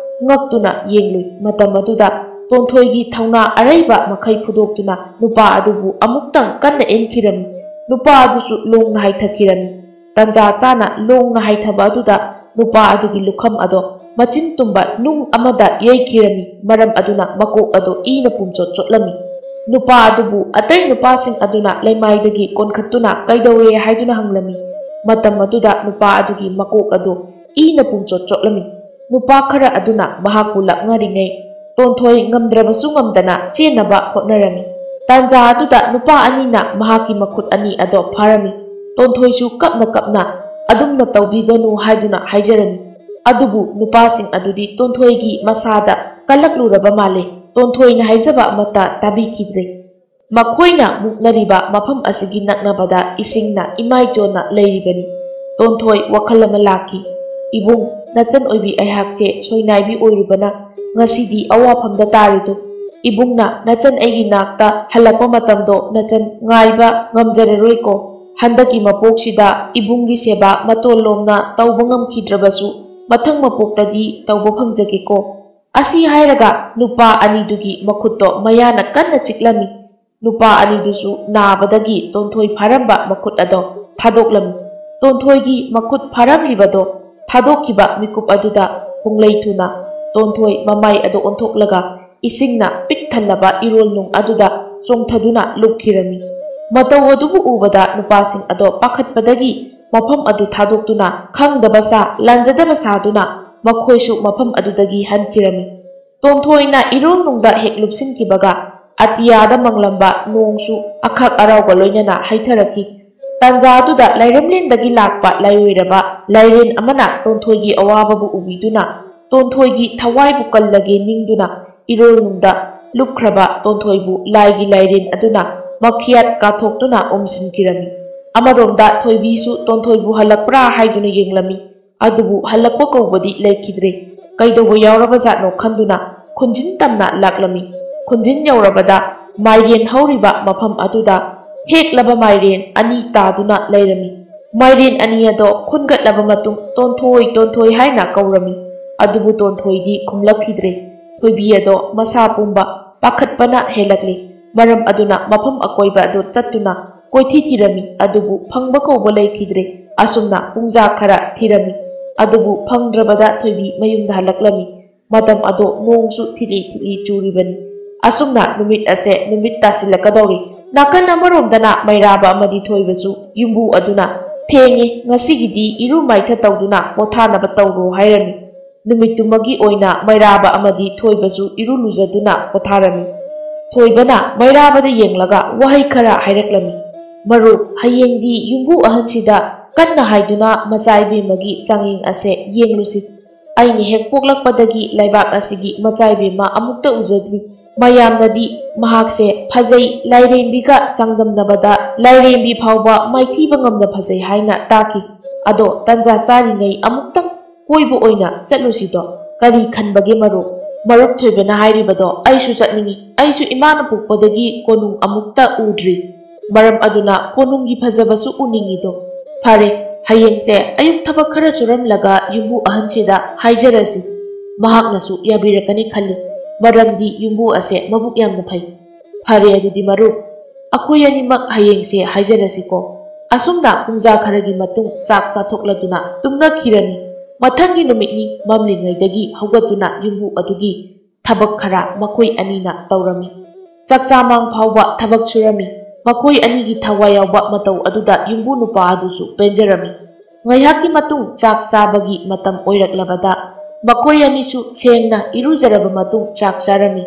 ꯉꯛꯇꯨꯅ ꯌꯦꯡꯂꯨꯏ꯫ ꯃꯇꯝ ꯑꯗꯨꯗ ꯇꯣꯟꯊꯣꯏꯒꯤ ꯊꯧꯅꯥ ꯑꯔꯩꯕ ꯃꯈꯩ ꯐꯨꯗꯣꯛꯇꯨꯅ ꯅꯨꯄꯥ ꯑꯗꯨꯕꯨ ꯑꯃꯨꯛꯇꯪ ꯀꯟꯅ ꯏꯟꯈꯤꯔꯝꯃꯤ꯫ ꯅꯨꯄꯥ ꯑꯗꯨꯁꯨ ꯂꯣꯡꯅ ꯍꯥꯏꯊꯈꯤꯔꯝꯃꯤ꯫ ꯇꯟꯖꯥ ꯆꯥꯅ ꯂꯣꯡꯅ ꯍꯥꯏꯊꯕ ꯑꯗꯨꯗ ꯅꯨꯄꯥ ꯑꯗꯨꯒꯤ ꯂꯨꯈꯝ ꯑꯗꯣ ꯃꯆꯤꯟ ꯇꯨꯝꯕ ꯅꯨꯡ ꯑꯃꯗ ꯌꯩꯈꯤꯔꯝꯃꯤ꯫ ꯃꯔꯝ ꯑꯗꯨꯅ ꯃꯀꯣꯛ ꯑꯗꯨ ꯏꯅ ꯄꯨꯝꯆꯣꯠ ꯆꯣꯠꯂꯝꯃꯤ꯫ ꯅꯨꯄꯥ ꯑꯗꯨꯕꯨ ꯑꯇꯩ ꯅꯨꯄꯥꯁꯤꯡ ꯑꯗꯨꯅ ꯂꯩꯃꯥꯏꯗꯒꯤ ꯀꯣꯟꯈꯠꯇꯨꯅ ꯀꯩꯗꯧꯔꯦ ꯍꯥꯏꯗꯨꯅ ꯍꯪꯂꯝꯃꯤ꯫ ꯃꯇꯝ ꯑꯗꯨꯗ ꯅꯨꯄꯥ ꯑꯗꯨꯒꯤ ꯃꯀꯣꯛ ꯑꯗꯨ ꯏꯅ ꯄꯨꯝꯆꯣꯠ ꯆꯣꯠꯂꯝꯃꯤ꯫ ꯅꯨꯄꯥ ꯈꯔ ꯑꯗꯨꯅ ꯃꯍꯥꯛꯄꯨ ꯂꯛꯅꯔꯤꯉꯩ ꯇꯣꯟꯊꯣꯏ ꯉꯝꯗ꯭ꯔꯕꯁꯨ ꯉꯝꯗꯅ ꯆꯦꯟꯅꯕ ꯍꯣꯠꯅꯔꯝꯃꯤ꯫ ꯇꯥꯟꯖꯥ ꯑꯗꯨꯗ ꯅꯨꯄꯥ ꯑꯅꯤꯅ ꯃꯍꯥꯛꯀꯤ ꯃꯈꯨꯠ ꯑꯅꯤ ꯑꯗꯣ ꯐꯥꯔꯝꯃꯤ꯫ ꯇꯣꯟꯊꯣꯏꯁꯨ ꯀꯞꯅ ꯀꯞꯅ "ꯑꯗꯨꯝꯅ ꯇꯧꯕꯤꯒꯅꯨ" ꯍꯥꯏꯗꯨꯅ ꯍꯥꯏꯖꯔꯝꯃꯤ꯫ ꯑꯗꯨꯕꯨ ꯅꯨꯄꯥꯁꯤꯡ ꯑꯗꯨꯗꯤ ꯇꯣꯟꯊꯣꯏꯒꯤ ꯃꯁꯥꯗ ꯀꯜꯂꯛꯂꯨꯔꯕ ꯃꯥꯜꯂꯦ꯫ ꯇꯣꯟꯊꯣꯏꯅ ꯍꯥꯏꯖꯕ ꯑꯃꯠꯇ ꯇꯥꯕꯤꯈꯤꯗ꯭ꯔꯦ꯫ ꯃꯈꯣꯏꯅ ꯃꯨꯛꯅꯔꯤꯕ ꯃꯐꯝ ꯑꯁꯤꯒꯤ ꯅꯛꯅꯕꯗ ꯏꯁꯤꯡꯅ ꯏꯃꯥꯏꯆꯣꯟꯅ ꯂꯩꯔꯤꯕꯅꯤ꯫ ꯇꯣꯟꯊꯣꯏ ꯋꯥꯈꯜ ꯑꯃ ꯂꯥꯛꯈꯤ꯫ "ꯏꯕꯨꯡ, ꯅꯆꯟ ꯑꯣꯏꯕꯤ ꯑꯩꯍꯥꯛꯁꯦ ꯁꯣꯏꯅꯥꯏꯕꯤ ꯑꯣꯏꯔꯨꯕꯅ ꯉꯁꯤꯗꯤ ꯑꯋꯥꯐꯝꯗ ꯇꯥꯔꯤꯗꯣ꯫ ꯏꯕꯨꯡꯅ ꯅꯆꯟ ꯑꯩꯒꯤ ꯅꯥꯛꯇ ꯍꯜꯂꯛꯄ ꯃꯇꯝꯗꯣ ꯅꯆꯟ ꯉꯥꯏꯕ ꯉꯝꯖꯔꯔꯣꯏꯀꯣ꯫ ꯍꯟꯗꯛꯀꯤ ꯃꯄꯣꯛꯁꯤꯗ ꯏꯕꯨꯡꯒꯤ ꯁꯦꯕꯥ ꯃꯇꯣꯟꯂꯣꯝꯅ ꯇꯧꯕ ꯉꯝꯈꯤꯗ꯭ꯔꯕꯁꯨ ꯃꯊꯪ ꯃꯄꯣꯛꯇꯗꯤ ꯇꯧꯕ ꯐꯪꯖꯒꯦꯀꯣ." ꯑꯁꯤ ꯍꯥꯏꯔꯒ ꯅꯨꯄꯥ ꯑꯅꯤꯗꯨꯒꯤ ꯃꯈꯨꯠꯇꯣ ꯃꯌꯥꯅ ꯀꯟꯅ ꯆꯤꯛꯂꯝꯃꯤ꯫ ꯅꯨꯄꯥ ꯑꯅꯤꯗꯨꯁꯨ ꯅꯥꯕꯗꯒꯤ ꯇꯣꯟꯊꯣꯏ ꯐꯥꯔꯝꯕ ꯃꯈꯨꯠ ꯑꯗꯣ ꯊꯥꯗꯣꯛꯂꯝꯃꯤ꯫ ꯇꯣꯟꯊꯣꯏꯒꯤ ꯃꯈꯨꯠ ꯐꯥꯔꯝꯂꯤꯕꯗꯣ ꯊꯥꯗꯣꯛꯈꯤꯕ ꯃꯤꯀꯨꯞ ꯑꯗꯨꯗ ꯄꯨꯡꯂꯩ ꯊꯨꯅ ꯇꯣꯟꯊꯣꯏ ꯃꯃꯥꯏ ꯑꯗꯨ ꯑꯣꯟꯊꯣꯛꯂꯒ ꯏꯁꯤꯡꯅ ꯄꯤꯛ ꯊꯜꯂꯕ ꯏꯔꯣꯜ ꯅꯨꯡ ꯑꯗꯨꯗ ꯆꯣꯡꯊꯗꯨꯅ ꯂꯨꯞꯈꯤꯔꯝꯃꯤ꯫ ꯃꯇꯧ ꯑꯗꯨꯕꯨ ꯎꯕꯗ ꯅꯨꯄꯥꯁꯤꯡ ꯑꯗꯣ ꯄꯥꯈꯠꯄꯗꯒꯤ ꯃꯐꯝ ꯑꯗꯨ ꯊꯥꯗꯣꯛꯇꯨꯅ ꯈꯪꯗꯕ ꯁꯥ ꯂꯥꯟꯖꯗꯕ ꯁꯥꯗꯨꯅ ꯃꯈꯣꯏꯁꯨ ꯃꯐꯝ ꯑꯗꯨꯗꯒꯤ ꯍꯟꯈꯤꯔꯝꯃꯤ꯫ ꯇꯣꯟꯊꯣꯏꯅ ꯏꯔꯣꯜ ꯅꯨꯡꯗ ꯍꯦꯛ ꯂꯨꯞꯁꯤꯟꯈꯤꯕꯒ ꯑꯇꯤꯌꯥꯗ ꯃꯪꯂꯝꯕ ꯅꯣꯡꯁꯨ ꯑꯈꯛ ꯑꯔꯥꯎꯒ ꯂꯣꯏꯅꯅ ꯍꯩꯊꯔꯛꯈꯤ꯫ ꯇꯥꯟꯖꯥ ꯑꯗꯨꯗ ꯂꯥꯏꯔꯦꯝꯂꯦꯟꯗꯒꯤ ꯂꯥꯛꯄ ꯂꯥꯏꯑꯣꯏꯔꯕ ꯂꯥꯏꯔꯦꯟ ꯑꯃꯅ ꯇꯣꯟꯊꯣꯏꯒꯤ ꯑꯋꯥꯕꯕꯨ ꯎꯕꯤꯗꯨꯅ ꯇꯣꯟꯊꯣꯏꯒꯤ ꯊꯋꯥꯏꯕꯨ ꯀꯜꯂꯒꯦ ꯅꯤꯡꯗꯨꯅ ꯏꯔꯣꯜ ꯅꯨꯡꯗ ꯂꯨꯞꯈ꯭ꯔꯕ ꯇꯣꯟꯊꯣꯏꯕꯨ ꯂꯥꯏꯒꯤ ꯂꯥꯏꯔꯦꯟ ꯑꯗꯨꯅ ꯃꯈꯤꯌꯥꯠ ꯀꯥꯊꯣꯛꯇꯨꯅ ꯑꯣꯝꯁꯤꯟꯈꯤꯔꯝꯃꯤ꯫ ꯑꯃꯔꯣꯝꯗ ꯊꯣꯏꯕꯤꯁꯨ ꯇꯣꯟꯊꯣꯏꯕꯨ ꯍꯜꯂꯛꯄ꯭ꯔꯥ ꯍꯥꯏꯗꯨꯅ ꯌꯦꯡꯂꯝꯃꯤ, ꯑꯗꯨꯕꯨ ꯍꯜꯂꯛꯄ ꯀꯧꯕꯗꯤ ꯂꯩꯈꯤꯗ꯭ꯔꯦ꯫ ꯀꯩꯗꯧꯕ ꯌꯥꯎꯔꯕꯖꯥꯠꯅꯣ ꯈꯟꯗꯨꯅ ꯈꯨꯟꯖꯤꯟ ꯇꯝꯅ ꯂꯥꯛꯂꯝꯃꯤ꯫ ꯈꯨꯟꯖꯤꯟ ꯌꯧꯔꯕꯗ ꯃꯥꯏꯔꯦꯟ ꯍꯧꯔꯤꯕ ꯃꯐꯝ ꯑꯗꯨꯗ ꯍꯦꯛꯂꯕ ꯃꯥꯏꯔꯦꯟ ꯑꯅꯤ ꯇꯥꯗꯨꯅ ꯂꯩꯔꯝꯃꯤ꯫ ꯃꯥꯏꯔꯦꯟ ꯑꯅꯤ ꯑꯗꯣ ꯈꯨꯟꯒꯠꯂꯕ ꯃꯇꯨꯡ "ꯇꯣꯟꯊꯣꯏ, ꯇꯣꯟꯊꯣꯏ" ꯍꯥꯏꯅ ꯀꯧꯔꯝꯃꯤ꯫ ꯑꯗꯨꯕꯨ ꯇꯣꯟꯊꯣꯏꯗꯤ ꯈꯨꯝꯂꯛꯈꯤꯗ꯭ꯔꯦ꯫ ꯊꯣꯏꯕꯤ ꯑꯗꯣ ꯃꯁꯥ ꯄꯨꯝꯕ ꯄꯥꯈꯠꯄꯅ ꯍꯦꯜꯂꯛꯂꯤ꯫ ꯃꯔꯝ ꯑꯗꯨꯅ ꯃꯐꯝ ꯑꯀꯣꯏꯕ ꯑꯗꯨ ꯆꯠꯇꯨꯅ ꯀꯣꯏꯊꯤ ꯊꯤꯔꯝꯃꯤ, ꯑꯗꯨꯕꯨ ꯐꯪꯕ ꯀꯧꯕ ꯂꯩꯈꯤꯗ꯭ꯔꯦ꯫ ꯑꯁꯨꯝꯅ ꯄꯨꯡꯖꯥ ꯈꯔ ꯊꯤꯔꯝꯃꯤ, ꯑꯗꯨꯕꯨ ꯐꯪꯗ꯭ꯔꯕꯗ ꯊꯣꯏꯕꯤ ꯃꯌꯨꯝꯗ ꯍꯜꯂꯛꯂꯝꯃꯤ꯫ ꯃꯇꯝ ꯑꯗꯣ ꯅꯣꯡꯁꯨ ꯊꯤꯠꯂꯤ ꯊꯤꯠꯂꯤ ꯆꯨꯔꯤꯕꯅꯤ꯫ ꯑꯁꯨꯝꯅ ꯅꯨꯃꯤꯠ ꯑꯁꯦ ꯅꯨꯃꯤꯠ ꯇꯥꯁꯤꯜꯂꯛꯀꯗꯧꯔꯤ꯫ ꯅꯥꯀꯟ ꯑꯃꯔꯣꯝꯗꯅ ꯃꯩꯔꯥꯕ ꯑꯃꯗꯤ ꯊꯣꯏꯕꯁꯨ ꯌꯨꯝꯕꯨ ꯑꯗꯨꯅ "ꯊꯦꯡꯉꯦ, ꯉꯁꯤꯒꯤꯗꯤ ꯏꯔꯨ ꯃꯥꯏꯊ ꯇꯧꯗꯨꯅ ꯄꯣꯊꯥꯅꯕ ꯇꯧꯔꯣ" ꯍꯥꯏꯔꯝꯃꯤ꯫ नुमितुमगी ओइना मैराबा अमदी थोइबसु इरु लुजदुना पोथारमी थोइबना मैराबदा येंगलगा वहै खरा हाइरक्लमी मरु हयेंदी युंबु अहनसिदा कन्ना हाइदुना मचाइबेमगी चांगिंग असे येंगलुसि आइनि हेक पोक्लकपदगी लैबाक असिगी मचाइबेमा अमुक्ता उजद्री मयामनदी महाकसे फजै लाइरेंबिगा चांगदमनबदा लाइरेंबी फावबा माइथीबा ngamna फजै हाइना ताकी अदो तंजा सारिङै अमुक्तंग कोइबो ओइना चलुसिदो करी खनबगे मरुप थोइबना हाइरिबदो आइसु चटनिंगी आइसु इमाना पुकपदगी कोनुंग अमुक्ता उद्री मरम अदुना कोनुंगी फजबसु उनिंगिदो फारे हयेंसे अयुक थबक खरा सुरमलगा युंबु अहनसिदा हाइजरसि महाकनसु याबिरकनी खल्ली मरमदी युंबु असे मबुक यामना फै फारे अदुदी मरुप अखोय अनिमक हयेंसे हाइजरसिको असुमना पुंजा खरगी मतुंग साक साथोक्लदुना तुमना खिरनी मथंगी नुमितनी ममलिंगैदगी हौगतुना युंबु अदुगी थबक खरा मखोय अनीना तौरमी चकचामांग फावबा थबक सुरमी मखोय अनीगी थवाय यावबा मतौ अदुदा युंबु नुपा अदुसु पेंजरमी ngayhaki matung chak sabagi matam oiraklabada मखोय अनिसु सेंगना इरुजरबा मतुंग चाक चारमी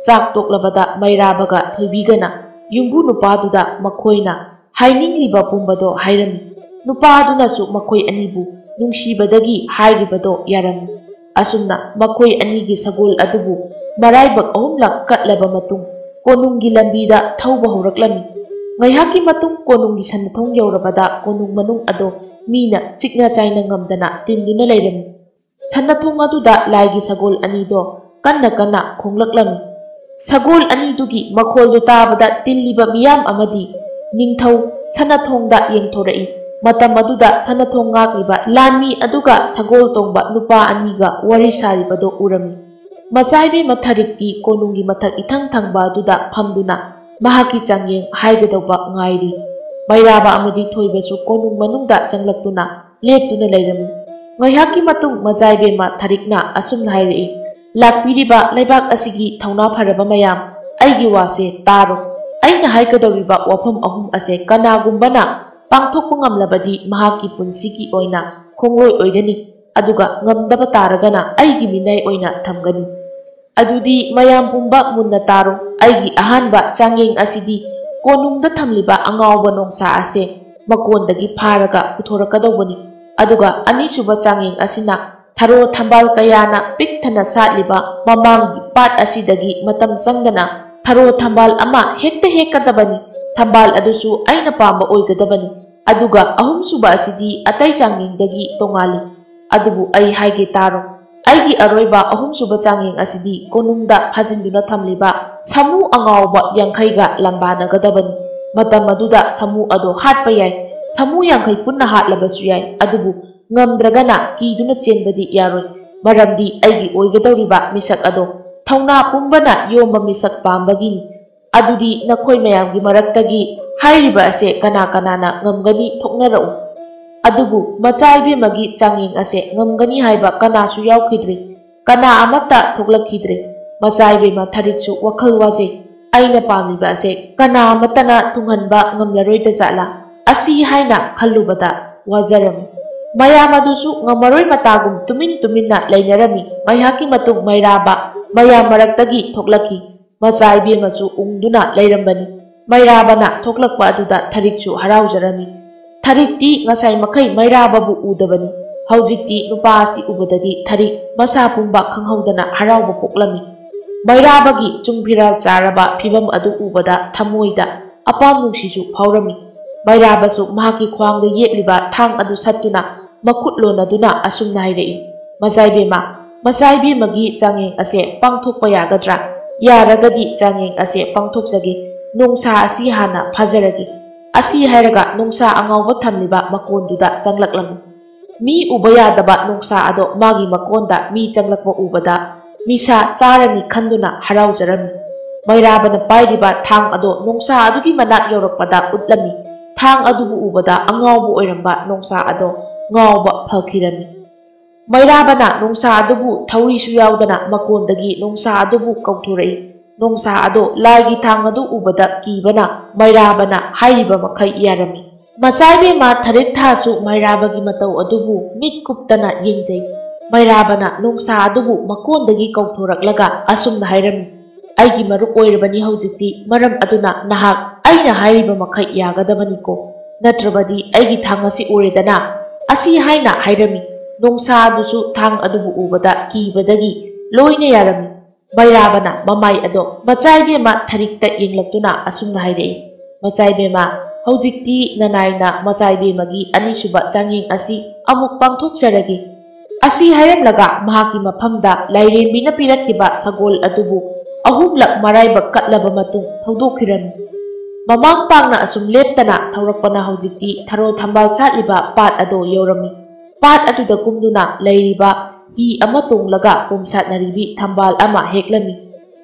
चाक तोक्लबदा मैराबगा थोइबिगना युंबु नुपादुदा मखोयना हाइनिंगलिबा पुंबदो हाइरमी नुपादुनासु मखोय अनिबु नुंसीबदगी हाइरिबदो यारमी असुमना मखोय अनिगी Sagol अदुबु मराइबक अहुमलक कटलबा मतुंग कोनुंगी लंबीदा थौबा हौरक्लमी ngayhaki matung konungi sanathong yaurabada konung manung ado Meena चिकना China ngamdana tinduna leirami sanathong aduda laigi sagol anido kanna kanna khonglaklam sagol anidugi makhol du tabada tilliba miyam amadi ningthau sanathongda yengthorai matam aduda sanathong ngakliba lanmi aduga sagol tongba nupa aniga wari saribado urami masaibe matharikti konungi mathak ithang thangba aduda phamduna mahaki changyeng haigadauba ngairi मैराबा अमदी थोइबसु कोनुंग मनुंगदा चंगलक्तुना लेप्तुना लेरमी ngayhaki matung majaibema tharikna asumna hairi lakpiriba leibak asigi thawna pharaba mayam aigi wase taro aina haikadoriba wafam ahum ase kanagumbana pangthokpa ngamlabadi mahaki punsiki oina khongloi oigani aduga ngamdaba taragana aigi minai oina thamgani adudi mayam pumba munna taro aigi ahanba changyeng asidi konungda thamliba angawba nongsa ase makondagi pharaga puthorakadobani aduga anisuba changeng asina tharo thambal kayana pikthana satliba mamangi pat asidagi matam sangdana tharo thambal ama hekta hekadabani thambal adusu aina pamba oigadabani aduga ahumsuba asidi atai changengdagi tongali adubu ai haige taro aigi aroiba ahumsuba changeng asidi konungda phajinduna thamliba samu angawba yankhaiga lambana gadabani matam aduda samu ado hatpa yai samu yankhai punna hatlabasu yai adubu ngamdragana kiduna chenbadi yaroi maramdi aigi oigadoriba misak ado thawna pumbana yomba misak pambagini adudi nakhoi mayamgi maraktagi hairiba ase kana kanana ngamgani thoknarau adubu machaibe magi changeng ase ngamgani haiba kanasu yaukidri kana amata thoklakhidre machaibe ma thariksu wakhal waje aina pamiba ase kana amatana thunghanba ngamlaroida jala asi haina khallubada wajaram mayam adusu ngamaroi matagum tumin tuminna leinarami ngayhaki matung mairaba mayam maraktagi thoklaki machaibe masu ungduna leirambani mairabana thoklakpa aduda thariksu haraujarami tharikti ngasai makai mairababu udabani haujikti nupasi ubadadi tharik masa pumba khanghaudana harauba poklami mairabagi chungphiral charaba phibam adu ubada thamoida apam nungsisu phaurami mairabasu mahaki khwangda yepliba thang adu sattuna makhut lonaduna asumna hairei masaibe magi changeng ase pangthokpa yagadra yaragadi changeng ase pangthokjage nongsa asi hana phajaragi asi hairaga nongsa angawba thamliba makonduda changlaklam mi ubayadaba nongsa ado magi makonda mi changlakpa ubada misa charani khanduna haraujarami mairabana pairiba thang ado nongsa adugi manak yorakpada utlami thang adubu ubada angawba oiramba nongsa ado ngawba phakhirami mairabana nongsa adubu thaurisu yaudana makondagi nongsa adubu kauthurai nongsa ado laigi thang adu ubada kibana mairabana hairiba makhai yarami masaibe ma tharik thasu mairabagi matau adubu mit kuptana yengjai ꯃꯩꯔꯥꯕꯅ ꯅꯣꯡꯁꯥ ꯑꯗꯨꯕꯨ ꯃꯀꯣꯟꯗꯒꯤ ꯀꯧꯊꯣꯔꯛꯂꯒ ꯑꯁꯨꯝꯅ ꯍꯥꯏꯔꯝꯃꯤ, ꯑꯩꯒꯤ ꯃꯔꯨꯞ ꯑꯣꯏꯔꯕꯅꯤ ꯍꯧꯖꯤꯛꯇꯤ, ꯃꯔꯝ ꯑꯗꯨꯅ ꯅꯍꯥꯛ ꯑꯩꯅ ꯍꯥꯏꯔꯤꯕ ꯃꯈꯩ ꯌꯥꯒꯗꯕꯅꯤꯀꯣ, ꯅꯠꯇ꯭ꯔꯕꯗꯤ ꯑꯩꯒꯤ ꯊꯥꯡ ꯑꯁꯤ ꯎꯔꯦꯗꯅ, ꯑꯁꯤ ꯍꯥꯏꯅ ꯍꯥꯏꯔꯝꯃꯤ꯫ ꯅꯣꯡꯁꯥ ꯑꯗꯨꯁꯨ ꯊꯥꯡ ꯑꯗꯨꯕꯨ ꯎꯕꯗ ꯀꯤꯕꯗꯒꯤ ꯂꯣꯏꯅ ꯌꯥꯔꯝꯃꯤ꯫ ꯃꯩꯔꯥꯕꯅ ꯃꯃꯥꯏ ꯑꯗꯣ ꯃꯆꯥꯏꯕꯦꯝꯃ ꯊꯔꯤꯛꯇ ꯌꯦꯡꯂꯛꯇꯨꯅ ꯑꯁꯨꯝꯅ ꯍꯥꯏꯔꯛꯏ, ꯃꯆꯥꯏꯕꯦꯝꯃ, ꯍꯧꯖꯤꯛꯇꯤ ꯅꯅꯥꯏꯅ ꯃꯆꯥꯏꯕꯦꯝꯃꯒꯤ ꯑꯅꯤꯁꯨꯕ ꯆꯥꯡꯌꯦꯡ ꯑꯁꯤ ꯑꯃꯨꯛ ꯄꯥꯡꯊꯣꯛꯆꯔꯒꯦ꯫ ꯑꯁꯤ ꯍꯥꯏꯔꯝꯂꯒ ꯃꯍꯥꯛꯀꯤ ꯃꯐꯝꯗ ꯂꯥꯏꯔꯦꯝꯕꯤꯅ ꯄꯤꯔꯛꯈꯤꯕ ꯁꯒꯣꯜ ꯑꯗꯨꯕꯨ ꯑꯍꯨꯝꯂꯛ ꯃꯔꯥꯏꯕꯛ ꯀꯠꯂꯕ ꯃꯇꯨꯡ ꯊꯧꯗꯣꯛꯈꯤꯔꯝꯃꯤ꯫ ꯃꯃꯥꯡ ꯄꯥꯡꯅ ꯑꯁꯨꯝ ꯂꯦꯞꯇꯅ ꯊꯧꯔꯛꯄꯅ ꯍꯧꯖꯤꯛꯇꯤ ꯊꯔꯣ ꯊꯝꯕꯥꯜ ꯁꯥꯠꯂꯤꯕ ꯄꯥꯠ ꯑꯗꯣ ꯌꯧꯔꯝꯃꯤ꯫ ꯄꯥꯠ ꯑꯗꯨꯗ ꯀꯨꯝꯗꯨꯅ ꯂꯩꯔꯤꯕ ꯍꯤ ꯑꯃ ꯇꯣꯡꯂꯒ ꯄꯣꯝꯁꯥꯠꯅꯔꯤꯕꯤ ꯊꯝꯕꯥꯜ ꯑꯃ ꯍꯦꯛꯂꯝꯃꯤ꯫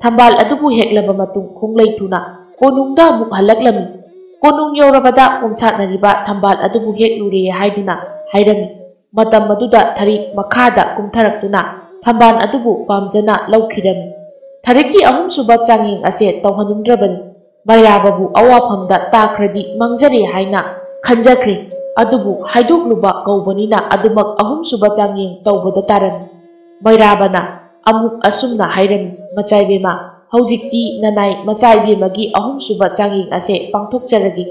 ꯊꯝꯕꯥꯜ ꯑꯗꯨꯕꯨ ꯍꯦꯛꯂꯕ ꯃꯇꯨꯡ ꯈꯣꯡꯂꯩ ꯊꯨꯅ ꯀꯣꯅꯨꯡꯗ ꯑꯃꯨꯛ ꯍꯜꯂꯛꯂꯝꯃꯤ꯫ ꯀꯣꯅꯨꯡ ꯌꯧꯔꯕꯗ ꯄꯣꯝꯁꯥꯠꯅꯔꯤꯕ ꯊꯝꯕꯥꯜ ꯑꯗꯨꯕꯨ ꯍꯦꯛꯂꯨꯔꯦ ꯍꯥꯏꯗꯨꯅ ꯍꯥꯏꯔꯝꯃꯤ꯫ ꯃꯇꯝ ꯑꯗꯨꯗ ꯊꯔꯤꯛ ꯃꯈꯥꯗ ꯀꯨꯝꯊꯔꯛꯇꯨꯅ ꯊꯝꯕꯥꯜ ꯑꯗꯨꯕꯨ ꯄꯥꯝꯖꯅ ꯂꯧꯈꯤꯔꯝꯃꯤ꯫ ꯊꯔꯤꯛꯀꯤ ꯑꯍꯨꯝꯁꯨꯕ ꯆꯥꯡꯌꯦꯡ ꯑꯁꯦ ꯇꯧꯍꯟꯅꯤꯡꯗ꯭ꯔꯕꯅꯤ꯫ ꯃꯩꯔꯥꯕꯕꯨ ꯑꯋꯥꯐꯝꯗ ꯇꯥꯈ꯭ꯔꯗꯤ ꯃꯥꯡꯖꯔꯦ ꯍꯥꯏꯅ ꯈꯟꯖꯈ꯭ꯔꯦ꯫ ꯑꯗꯨꯕꯨ ꯍꯥꯏꯗꯣꯛꯂꯨꯕ ꯀꯧꯕꯅꯤꯅ ꯑꯗꯨꯃꯛ ꯑꯍꯨꯝꯁꯨꯕ ꯆꯥꯡꯌꯦꯡ ꯇꯧꯕꯗ ꯇꯥꯔꯝꯃꯤ꯫ ꯃꯩꯔꯥꯕꯅ ꯑꯃꯨꯛ ꯑꯁꯨꯝꯅ ꯍꯥꯏꯔꯝꯃꯤ, ꯃꯆꯥꯏꯕꯦꯝꯃ, ꯍꯧꯖꯤꯛꯇꯤ ꯅꯅꯥꯏ ꯃꯆꯥꯏꯕꯦꯝꯃꯒꯤ ꯑꯍꯨꯝꯁꯨꯕ ꯆꯥꯡꯌꯦꯡ ꯑꯁꯦ ꯄꯥꯡꯊꯣꯛꯆꯔꯒꯦ꯫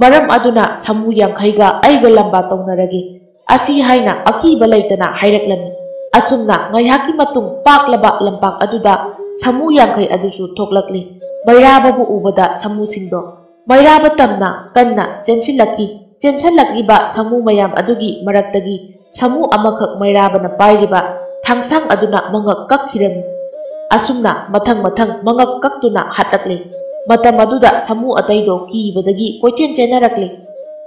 ꯃꯔꯝ ꯑꯗꯨꯅ ꯁꯃꯨ 50ꯒ ꯑꯩꯒ ꯂꯝꯕꯥ ꯇꯧꯅꯔꯒꯦ꯫ ꯑꯁꯤ ꯍꯥꯏꯅ ꯑꯀꯤꯕ ꯂꯩꯇꯅ ꯍꯥꯏꯔꯛꯂꯝꯃꯤ꯫ ꯑꯁꯨꯝꯅ ꯉꯥꯏꯍꯥꯛꯀꯤ ꯃꯇꯨꯡ ꯄꯥꯛꯂꯕ ꯂꯝꯄꯥꯛ ꯑꯗꯨꯗ ꯁꯃꯨ 50 ꯑꯗꯨꯁꯨ ꯊꯣꯛꯂꯛꯂꯤ꯫ ꯃꯩꯔꯥꯕꯕꯨ ꯎꯕꯗ ꯁꯃꯨꯁꯤꯡꯗꯣ ꯃꯩꯔꯥꯕ ꯇꯝꯅ ꯀꯟꯅ ꯆꯦꯟꯁꯤꯜꯂꯛꯈꯤ꯫ ꯆꯦꯟꯁꯤꯜꯂꯛꯂꯤꯕ ꯁꯃꯨ ꯃꯌꯥꯝ ꯑꯗꯨꯒꯤ ꯃꯔꯛꯇꯒꯤ ꯁꯃꯨ ꯑꯃꯈꯛ ꯃꯩꯔꯥꯕꯅ ꯄꯥꯏꯔꯤꯕ ꯊꯥꯡꯁꯥꯡ ꯑꯗꯨꯅ ꯃꯉꯛ ꯀꯛꯈꯤꯔꯝꯃꯤ꯫ ꯑꯁꯨꯝꯅ ꯃꯊꯪ ꯃꯊꯪ ꯃꯉꯛ ꯀꯛꯇꯨꯅ ꯍꯥꯠꯂꯛꯂꯤ꯫ ꯃꯇꯝ ꯑꯗꯨꯗ ꯁꯃꯨ ꯑꯇꯩꯗꯣ ꯀꯤꯕꯗꯒꯤ ꯀꯣꯏꯆꯦꯟ ꯆꯦꯟꯅꯔꯛꯂꯤ꯫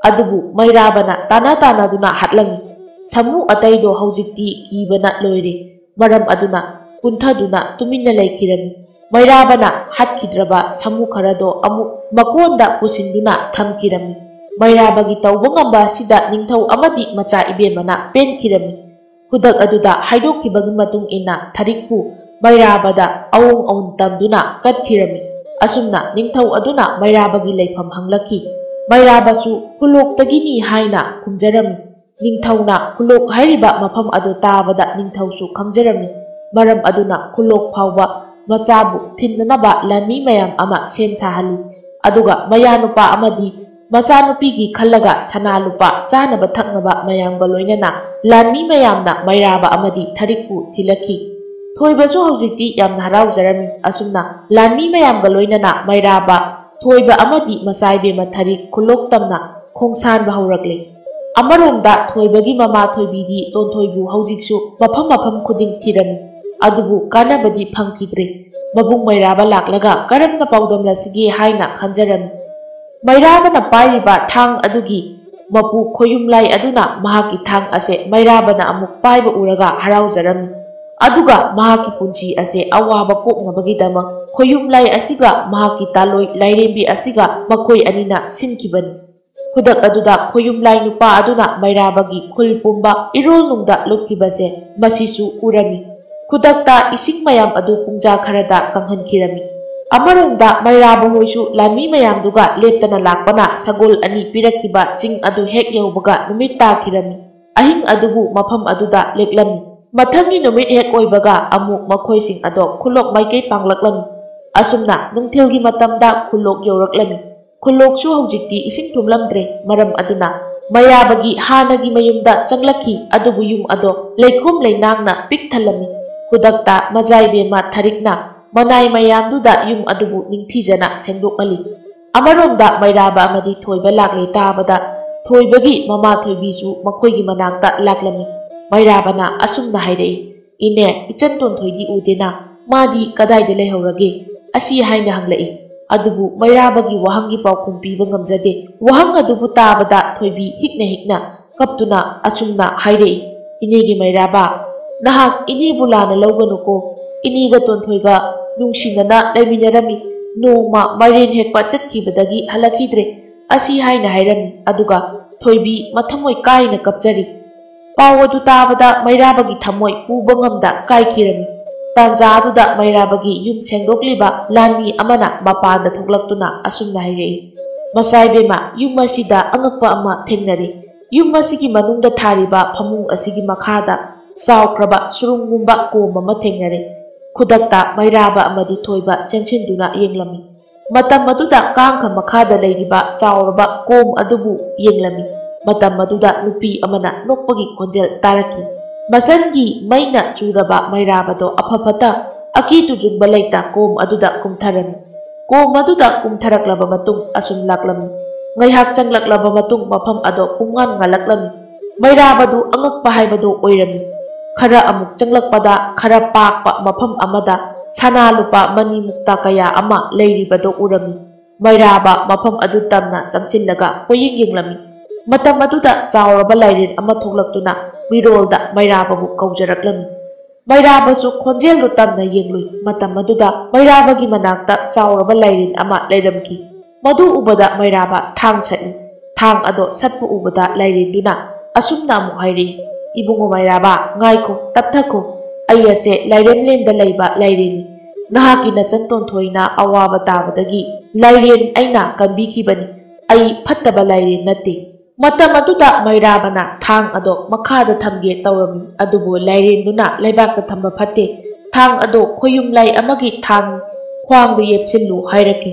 ꯑꯗꯨꯕꯨ ꯃꯩꯔꯥꯕꯅ ꯇꯥꯟꯅ ꯇꯥꯟꯅꯗꯨꯅ ꯍꯥꯠꯂꯝꯃꯤ꯫ ꯁꯃꯨ ꯑꯇꯩꯗꯣ ꯍꯧꯖꯤꯛꯇꯤ ꯀꯤꯕꯅ ꯂꯣꯏꯔꯦ꯫ ꯃꯔꯝ ꯑꯗꯨꯅ ꯀꯨꯟꯊꯗꯨꯅ ꯇꯨꯃꯤꯟꯅ ꯂꯩꯈꯤꯔꯝꯃꯤ꯫ ꯃꯩꯔꯥꯕꯅ ꯍꯥꯠꯈꯤꯗ꯭ꯔꯕ ꯁꯃꯨ ꯈꯔꯗꯣ ꯑꯃꯨꯛ ꯃꯀꯣꯟꯗ ꯄꯨꯁꯤꯟꯗꯨꯅ ꯊꯝꯈꯤꯔꯝꯃꯤ꯫ ꯃꯩꯔꯥꯕꯒꯤ ꯇꯧꯕ ꯉꯝꯕ ꯑꯁꯤꯗ ꯅꯤꯡꯊꯧ ꯑꯃꯗꯤ ꯃꯆꯥ ꯏꯕꯦꯝꯃꯅ ꯄꯦꯟꯈꯤꯔꯝꯃꯤ꯫ ꯈꯨꯗꯛ ꯑꯗꯨꯗ ꯍꯥꯏꯗꯣꯛꯈꯤꯕꯒꯤ ꯃꯇꯨꯡ ꯏꯟꯅ ꯊꯔꯤꯛꯄꯨ ꯃꯩꯔꯥꯕꯗ ꯑꯑꯣꯡ ꯑꯑꯣꯟ ꯇꯝꯗꯨꯅ ꯀꯠꯈꯤꯔꯝꯃꯤ꯫ ꯑꯁꯨꯝꯅ ꯅꯤꯡꯊꯧ ꯑꯗꯨꯅ ꯃꯩꯔꯥꯕꯒꯤ ꯂꯩꯐꯝ ꯍꯪꯂꯛꯈꯤ꯫ ꯃꯩꯔꯥꯕꯁꯨ ꯈꯨꯜꯂꯣꯛꯇꯒꯤꯅꯤ ꯍꯥꯏꯅ ꯈꯨꯝꯖꯔꯝꯃꯤ꯫ ꯅꯤꯡꯊꯧꯅ ꯈꯨꯜꯂꯣꯛ ꯍꯥꯏꯔꯤꯕ ꯃꯐꯝ ꯑꯗꯨ ꯇꯥꯕꯗ ꯅꯤꯡꯊꯧꯁꯨ ꯈꯪꯖꯔꯝꯃꯤ꯫ ꯃꯔꯝ ꯑꯗꯨꯅ ꯈꯨꯜꯂꯣꯛ ꯐꯥꯎꯕ ꯃꯆꯥꯕꯨ ꯊꯤꯟꯅꯅꯕ ꯂꯥꯟꯃꯤ ꯃꯌꯥꯝ ꯑꯃ ꯁꯦꯝ ꯁꯥꯍꯜꯂꯤ꯫ ꯑꯗꯨꯒ ꯃꯌꯥꯅꯨꯄꯥ ꯑꯃꯗꯤ ꯃꯆꯥꯅꯨꯄꯤꯒꯤ ꯈꯜꯂꯒ ꯁꯅꯥ ꯂꯨꯄꯥ ꯆꯥꯅꯕ ꯊꯛꯅꯕ ꯃꯌꯥꯝꯒ ꯂꯣꯏꯅꯅ ꯂꯥꯟꯃꯤ ꯃꯌꯥꯝꯅ ꯃꯩꯔꯥꯕ ꯑꯃꯗꯤ ꯊꯔꯤꯛꯄꯨ ꯊꯤꯜꯂꯛꯈꯤ꯫ ꯊꯣꯏꯕꯁꯨ ꯍꯧꯖꯤꯛꯇꯤ ꯌꯥꯝꯅ ꯍꯔꯥꯎꯖꯔꯝꯃꯤ꯫ ꯑꯁꯨꯝꯅ ꯂꯥꯟꯃꯤ ꯃꯌꯥꯝꯒ ꯂꯣꯏꯅꯅ ꯃꯩꯔꯥꯕ, ꯊꯣꯏꯕ ꯑꯃꯗꯤ ꯃꯆꯥꯏꯕꯦꯝꯃ ꯊꯔꯤꯛ ꯈꯨꯜꯂꯣꯛ ꯇꯝꯅ ꯈꯣꯡꯁꯥꯟꯕ ꯍꯧꯔꯛꯂꯤ꯫ ꯑꯃꯔꯣꯝꯗ ꯊꯣꯏꯕꯒꯤ ꯃꯃꯥ ꯊꯣꯏꯕꯤꯗꯤ ꯇꯣꯟꯊꯣꯏꯕꯨ ꯍꯧꯖꯤꯛꯁꯨ ꯃꯐꯝ ꯃꯐꯝ ꯈꯨꯗꯤꯡ ꯊꯤꯔꯝꯃꯤ꯫ ꯑꯗꯨꯕꯨ ꯀꯥꯟꯅꯕꯗꯤ ꯐꯪꯈꯤꯗ꯭ꯔꯦ꯫ ꯃꯕꯨꯡ ꯃꯩꯔꯥꯕ ꯂꯥꯛꯂꯒ ꯀꯔꯝꯅ ꯄꯥꯎꯗꯝꯂꯁꯤꯒꯦ ꯍꯥꯏꯅ ꯈꯟꯖꯔꯝꯃꯤ꯫ ꯃꯩꯔꯥꯕꯅ ꯄꯥꯏꯔꯤꯕ ꯊꯥꯡ ꯑꯗꯨꯒꯤ ꯃꯄꯨ ꯈꯣꯌꯨꯝꯂꯥꯏ ꯑꯗꯨꯅ ꯃꯍꯥꯛꯀꯤ ꯊꯥꯡ ꯑꯁꯦ ꯃꯩꯔꯥꯕꯅ ꯑꯃꯨꯛ ꯄꯥꯏꯕ ꯎꯔꯒ ꯍꯔꯥꯎꯖꯔꯝꯃꯤ꯫ ꯑꯗꯨꯒ ꯃꯍꯥꯛꯀꯤ ꯄꯨꯟꯁꯤ ꯑꯁꯦ ꯑꯋꯥꯕ ꯀꯣꯛꯅꯕꯒꯤꯗꯃꯛ ꯈꯣꯌꯨꯝꯂꯥꯏ ꯑꯁꯤꯒ ꯃꯍꯥꯛꯀꯤ ꯇꯥꯂꯣꯏ ꯂꯥꯏꯔꯦꯝꯕꯤ ꯑꯁꯤꯒ ꯃꯈꯣꯏ ꯑꯅꯤꯅ ꯁꯤꯟꯈꯤꯕꯅꯤ꯫ ꯈꯨꯗꯛ ꯑꯗꯨꯗ ꯈꯣꯌꯨꯝꯂꯥꯏ ꯅꯨꯄꯥ ꯑꯗꯨꯅ ꯃꯩꯔꯥꯕꯒꯤ ꯈꯨꯜ ꯄꯨꯝꯕ ꯏꯔꯣꯜꯅꯨꯡꯗ ꯂꯨꯞꯈꯤꯕꯁꯦ ꯃꯁꯤꯁꯨ ꯎꯔꯝꯃꯤ꯫ ꯈꯨꯗꯛꯇ ꯏꯁꯤꯡ ꯃꯌꯥꯝ ꯑꯗꯨ ꯄꯨꯡꯖꯥ ꯈꯔꯗ ꯀꯪꯍꯟꯈꯤꯔꯝꯃꯤ꯫ ꯑꯃꯔꯣꯝꯗ ꯃꯩꯔꯥꯕ ꯍꯣꯏꯁꯨ ꯂꯥꯟꯃꯤ ꯃꯌꯥꯝꯗꯨꯒ ꯂꯦꯞꯇꯅ ꯂꯥꯛꯄꯅ ꯁꯒꯣꯜ ꯑꯅꯤ ꯄꯤꯔꯛꯈꯤꯕ ꯆꯤꯡ ꯑꯗꯨ ꯍꯦꯛ ꯌꯧꯕꯒ ꯅꯨꯃꯤꯠ ꯇꯥꯈꯤꯔꯝꯃꯤ꯫ ꯑꯍꯤꯡ ꯑꯗꯨꯕꯨ ꯃꯐꯝ ꯑꯗꯨꯗ ꯂꯦꯛꯂꯝꯃꯤ꯫ ꯃꯊꯪꯒꯤ ꯅꯨꯃꯤꯠ ꯍꯦꯛ ꯑꯣꯏꯕꯒ ꯑꯃꯨꯛ ꯃꯈꯣꯏꯁꯤꯡ ꯑꯗꯣ ꯈꯨꯜꯂꯣꯛ ꯃꯥꯏꯀꯩ ꯄꯥꯡꯂꯛꯂꯝꯃꯤ꯫ ꯑꯁꯨꯝꯅ ꯅꯨꯡꯊꯤꯜꯒꯤ ꯃꯇꯝꯗ ꯈꯨꯜꯂꯣꯛ ꯌꯧꯔꯛꯂꯝꯃꯤ꯫ ꯈꯨꯜꯂꯣꯛꯁꯨ ꯍꯧꯖꯤꯛꯇꯤ ꯏꯁꯤꯡ ꯊꯨꯝꯂꯝꯗ꯭ꯔꯦ꯫ ꯃꯔꯝ ꯑꯗꯨꯅ ꯃꯩꯔꯥꯕꯒꯤ ꯍꯥꯟꯅꯒꯤ ꯃꯌꯨꯝꯗ ꯆꯪꯂꯛꯈꯤ꯫ ꯑꯗꯨꯕꯨ ꯌꯨꯝ ꯑꯗꯣ ꯂꯩꯈꯣꯝ ꯂꯩꯅꯥꯡꯅ ꯄꯤꯛ ꯊꯜꯂꯝꯃꯤ꯫ ꯈꯨꯗꯛꯇ ꯃꯆꯥꯏꯕꯦꯝꯃ ꯊꯔꯤꯛꯅ ꯃꯅꯥꯏ ꯃꯌꯥꯝꯗꯨꯗ ꯌꯨꯝ ꯑꯗꯨꯕꯨ ꯅꯤꯡꯊꯤꯖꯅ ꯁꯦꯡꯗꯣꯛꯍꯜꯂꯤ꯫ ꯑꯃꯔꯣꯝꯗ ꯃꯩꯔꯥꯕ ꯑꯃꯗꯤ ꯊꯣꯏꯕ ꯂꯥꯛꯂꯦ ꯇꯥꯕꯗ ꯊꯣꯏꯕꯒꯤ ꯃꯃꯥ ꯊꯣꯏꯕꯤꯁꯨ ꯃꯈꯣꯏꯒꯤ ꯃꯅꯥꯛꯇ ꯂꯥꯛꯂꯝꯃꯤ꯫ ꯃꯩꯔꯥꯕꯅ ꯑꯁꯨꯝꯅ ꯍꯥꯏꯔꯛꯏ, ꯏꯅꯦ, ꯏꯆꯟ ꯇꯣꯟꯊꯣꯏꯗꯤ ꯎꯗꯦꯅ, ꯃꯥꯗꯤ ꯀꯗꯥꯏꯗ ꯂꯩꯍꯧꯔꯒꯦ? ꯑꯁꯤ ꯍꯥꯏꯅ ꯍꯪꯂꯛꯏ꯫ ꯑꯗꯨꯕꯨ ꯃꯩꯔꯥꯕꯒꯤ ꯋꯥꯍꯪꯒꯤ ꯄꯥꯎꯈꯨꯝ ꯄꯤꯕ ꯉꯝꯖꯗꯦ꯫ ꯋꯥꯍꯪ ꯑꯗꯨꯕꯨ ꯇꯥꯕꯗ ꯊꯣꯏꯕꯤ ꯍꯤꯛꯅ ꯍꯤꯛꯅ ꯀꯞꯇꯨꯅ ꯑꯁꯨꯝꯅ ꯍꯥꯏꯔꯛꯏ, ꯏꯅꯦꯒꯤ ꯃꯩꯔꯥꯕ, ꯅꯍꯥꯛ ꯏꯅꯦꯕꯨ ꯂꯥꯟꯅ ꯂꯧꯒꯅꯨꯀꯣ꯫ ꯏꯅꯦꯒ ꯇꯣꯟꯊꯣꯏꯒ ꯅꯨꯡꯁꯤꯅꯅ ꯂꯩꯃꯤꯟꯅꯔꯝꯃꯤ꯫ ꯅꯣꯡꯃ ꯃꯥꯏꯔꯦꯟ ꯍꯦꯛꯄ ꯆꯠꯈꯤꯕꯗꯒꯤ ꯍꯜꯂꯛꯈꯤꯗ꯭ꯔꯦ꯫ ꯑꯁꯤ ꯍꯥꯏꯅ ꯍꯥꯏꯔꯝꯃꯤ꯫ ꯑꯗꯨꯒ ꯊꯣꯏꯕꯤ ꯃꯊꯃꯣꯏ ꯀꯥꯏꯅ ꯀꯞꯆꯔꯤ꯫ ꯄꯥꯎ ꯑꯗꯨ ꯇꯥꯕꯗ ꯃꯩꯔꯥꯕꯒꯤ ꯊꯃꯣꯏ ꯄꯨꯕ ꯉꯝꯗ ꯀꯥꯏꯈꯤꯔꯝꯃꯤ꯫ ꯇꯥꯟꯖꯥ ꯑꯗꯨꯗ ꯃꯩꯔꯥꯕꯒꯤ ꯌꯨꯝ ꯁꯦꯡꯗꯣꯛꯂꯤꯕ ꯂꯥꯟꯃꯤ ꯑꯃꯅ ꯃꯄꯥꯟꯗ ꯊꯣꯛꯂꯛꯇꯨꯅ ꯑꯁꯨꯝꯅ ꯍꯥꯏꯔꯛꯏ, ꯃꯆꯥꯏꯕꯦꯝꯃ, ꯌꯨꯝ ꯑꯁꯤꯗ ꯑꯉꯛꯄ ꯑꯃ ꯊꯦꯡꯅꯔꯦ꯫ ꯌꯨꯝ ꯑꯁꯤꯒꯤ ꯃꯅꯨꯡꯗ ꯊꯥꯔꯤꯕ ꯐꯃꯨꯡ ꯑꯁꯤꯒꯤ ꯃꯈꯥꯗ ꯆꯥꯎꯈ꯭ꯔꯕ ꯁꯨꯔꯨꯡꯒꯨꯝꯕ ꯀꯣꯝ ꯑꯃ ꯊꯦꯡꯅꯔꯦ꯫ ꯈꯨꯗꯛꯇ ꯃꯩꯔꯥꯕ ꯑꯃꯗꯤ ꯊꯣꯏꯕ ꯆꯦꯟꯁꯤꯟꯗꯨꯅ ꯌꯦꯡꯂꯝꯃꯤ꯫ ꯃꯇꯝ ꯑꯗꯨꯗ ꯀꯥꯡꯈ ꯃꯈꯥꯗ ꯂꯩꯔꯤꯕ ꯆꯥꯎꯔꯕ ꯀꯣꯝ ꯑꯗꯨꯕꯨ ꯌꯦꯡꯂꯝꯃꯤ꯫ ꯃꯇꯝ ꯑꯗꯨꯗ ꯅꯨꯄꯤ ꯑꯃꯅ ꯅꯣꯛꯄꯒꯤ ꯈꯣꯟꯖꯦꯜ ꯇꯥꯔꯛꯈꯤ꯫ ꯃꯆꯟꯒꯤ ꯃꯩꯅ ꯆꯨꯔꯕ ꯃꯩꯔꯥꯕꯗꯣ ꯑꯐ-ꯐꯠꯇ ꯑꯀꯤ ꯇꯨꯖꯨꯡꯕ ꯂꯩꯇ ꯀꯣꯝ ꯑꯗꯨꯗ ꯀꯨꯝꯊꯔꯝꯃꯤ꯫ ꯀꯣꯝ ꯑꯗꯨꯗ ꯀꯨꯝꯊꯔꯛꯂꯕ ꯃꯇꯨꯡ ꯑꯁꯨꯝ ꯂꯥꯛꯂꯝꯃꯤ꯫ ꯉꯥꯏꯍꯥꯛ ꯆꯪꯂꯛꯂꯕ ꯃꯇꯨꯡ ꯃꯐꯝ ꯑꯗꯣ ꯄꯨꯡꯉꯥꯟ ꯉꯥꯜꯂꯛꯂꯝꯃꯤ꯫ ꯃꯩꯔꯥꯕꯗꯨ ꯑꯉꯛꯄ ꯍꯥꯏꯕꯗꯣ ꯑꯣꯏꯔꯝꯃꯤ꯫ ꯈꯔ ꯑꯃꯨꯛ ꯆꯪꯂꯛꯄꯗ ꯈꯔ ꯄꯥꯛꯄ ꯃꯐꯝ ꯑꯃꯗ ꯁꯅꯥ ꯂꯨꯄꯥ ꯃꯅꯤ ꯃꯨꯛꯇ ꯀꯌꯥ ꯑꯃ ꯂꯩꯔꯤꯕꯗꯣ ꯎꯔꯝꯃꯤ꯫ ꯃꯩꯔꯥꯕ ꯃꯐꯝ ꯑꯗꯨ ꯇꯝꯅ ꯆꯪꯁꯤꯜꯂꯒ ꯀꯣꯏꯌꯦꯡ ꯌꯦꯡꯂꯝꯃꯤ꯫ ꯃꯇꯝ ꯑꯗꯨꯗ ꯆꯥꯎꯔꯕ ꯂꯥꯏꯔꯦꯟ ꯑꯃ ꯊꯣꯛꯂꯛꯇꯨꯅ ꯃꯤꯔꯣꯜꯗ ꯃꯩꯔꯥꯕꯕꯨ ꯀꯧꯖꯔꯛꯂꯝꯃꯤ꯫ ꯃꯩꯔꯥꯕꯁꯨ ꯈꯣꯟꯖꯦꯜꯗꯨ ꯇꯝꯅ ꯌꯦꯡꯂꯨꯏ꯫ ꯃꯇꯝ ꯑꯗꯨꯗ ꯃꯩꯔꯥꯕꯒꯤ ꯃꯅꯥꯛꯇ ꯆꯥꯎꯔꯕ ꯂꯥꯏꯔꯦꯟ ꯑꯃ ꯂꯩꯔꯝꯈꯤ꯫ ꯃꯗꯨ ꯎꯕꯗ ꯃꯩꯔꯥꯕ ꯊꯥꯡ ꯁꯠꯂꯤ꯫ ꯊꯥꯡ ꯑꯗꯣ ꯁꯠꯄ ꯎꯕꯗ ꯂꯥꯏꯔꯦꯟꯗꯨꯅ ꯑꯁꯨꯝꯅ ꯑꯃꯨꯛ ꯍꯥꯏꯔꯛꯏ, "ꯏꯕꯨꯡꯉꯣ ꯃꯩꯔꯥꯕ, ꯉꯥꯏꯈꯣ, ꯇꯞꯊꯈꯣ꯫ ꯑꯩ ꯑꯁꯦ ꯂꯥꯏꯔꯦꯝꯂꯦꯟꯗ ꯂꯩꯕ ꯂꯥꯏꯔꯦꯟꯅꯤ꯫ ꯅꯍꯥꯛꯀꯤ ꯅꯆꯟ ꯇꯣꯟꯊꯣꯏꯅ ꯑꯋꯥꯕ ꯇꯥꯕꯗꯒꯤ ꯂꯥꯏꯔꯦꯟ ꯑꯩꯅ ꯀꯟꯕꯤꯈꯤꯕꯅꯤ꯫ ꯑꯩ ꯐꯠꯇꯕ ꯂꯥꯏꯔꯦꯟ ꯅꯠꯇꯦ"꯫ ꯃꯇꯝ ꯑꯗꯨꯗ ꯃꯩꯔꯥꯕꯅ ꯊꯥꯡ ꯑꯗꯣ ꯃꯈꯥꯗ ꯊꯝꯒꯦ ꯇꯧꯔꯝꯃꯤ꯫ ꯑꯗꯨꯕꯨ ꯂꯥꯏꯔꯦꯟꯗꯨꯅ ꯂꯩꯕꯥꯛꯇ ꯊꯝꯕ ꯐꯠꯇꯦ, ꯊꯥꯡ ꯑꯗꯣ ꯈꯣꯏꯌꯨꯝꯂꯥꯏ ꯑꯃꯒꯤ ꯊꯥꯡ ꯈ꯭ꯋꯥꯡꯗ ꯌꯦꯞꯁꯤꯜꯂꯨ ꯍꯥꯏꯔꯛꯈꯤ꯫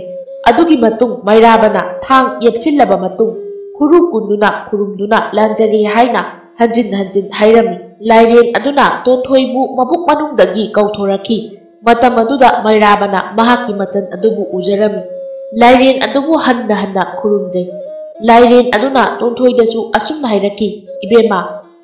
ꯑꯗꯨꯒꯤ ꯃꯇꯨꯡ ꯃꯩꯔꯥꯕꯅ ꯊꯥꯡ ꯌꯦꯞꯁꯤꯜꯂꯕ ꯃꯇꯨꯡ ꯈꯨꯔꯨ ꯀꯨꯟꯗꯨꯅ ꯈꯨꯔꯨꯝꯗꯨꯅ ꯂꯥꯟꯖꯔꯦ ꯍꯥꯏꯅ ꯍꯟꯖꯤꯟ ꯍꯟꯖꯤꯟ ꯍꯥꯏꯔꯝꯃꯤ꯫ ꯂꯥꯏꯔꯦꯟ ꯑꯗꯨꯅ ꯇꯣꯟꯊꯣꯏꯕꯨ ꯃꯕꯨꯛ ꯃꯅꯨꯡꯗꯒꯤ ꯀꯧꯊꯣꯔꯛꯈꯤ꯫ ꯃꯇꯝ ꯑꯗꯨꯗ ꯃꯩꯔꯥꯕꯅ ꯃꯍꯥꯛꯀꯤ ꯃꯆꯟ ꯑꯗꯨꯕꯨ ꯎꯖꯔꯝꯃꯤ꯫ ꯂꯥꯏꯔꯦꯟ ꯑꯗꯨꯕꯨ ꯍꯟꯅ ꯍꯟꯅ ꯈꯨꯔꯨꯝꯖꯩ꯫ ꯂꯥꯏꯔꯦꯟ ꯑꯗꯨꯅ ꯇꯣꯟꯊꯣꯏꯗꯁꯨ ꯑꯁꯨꯝꯅ ꯍꯥꯏꯔꯛꯈꯤ, "ꯏꯕꯦꯝꯃ,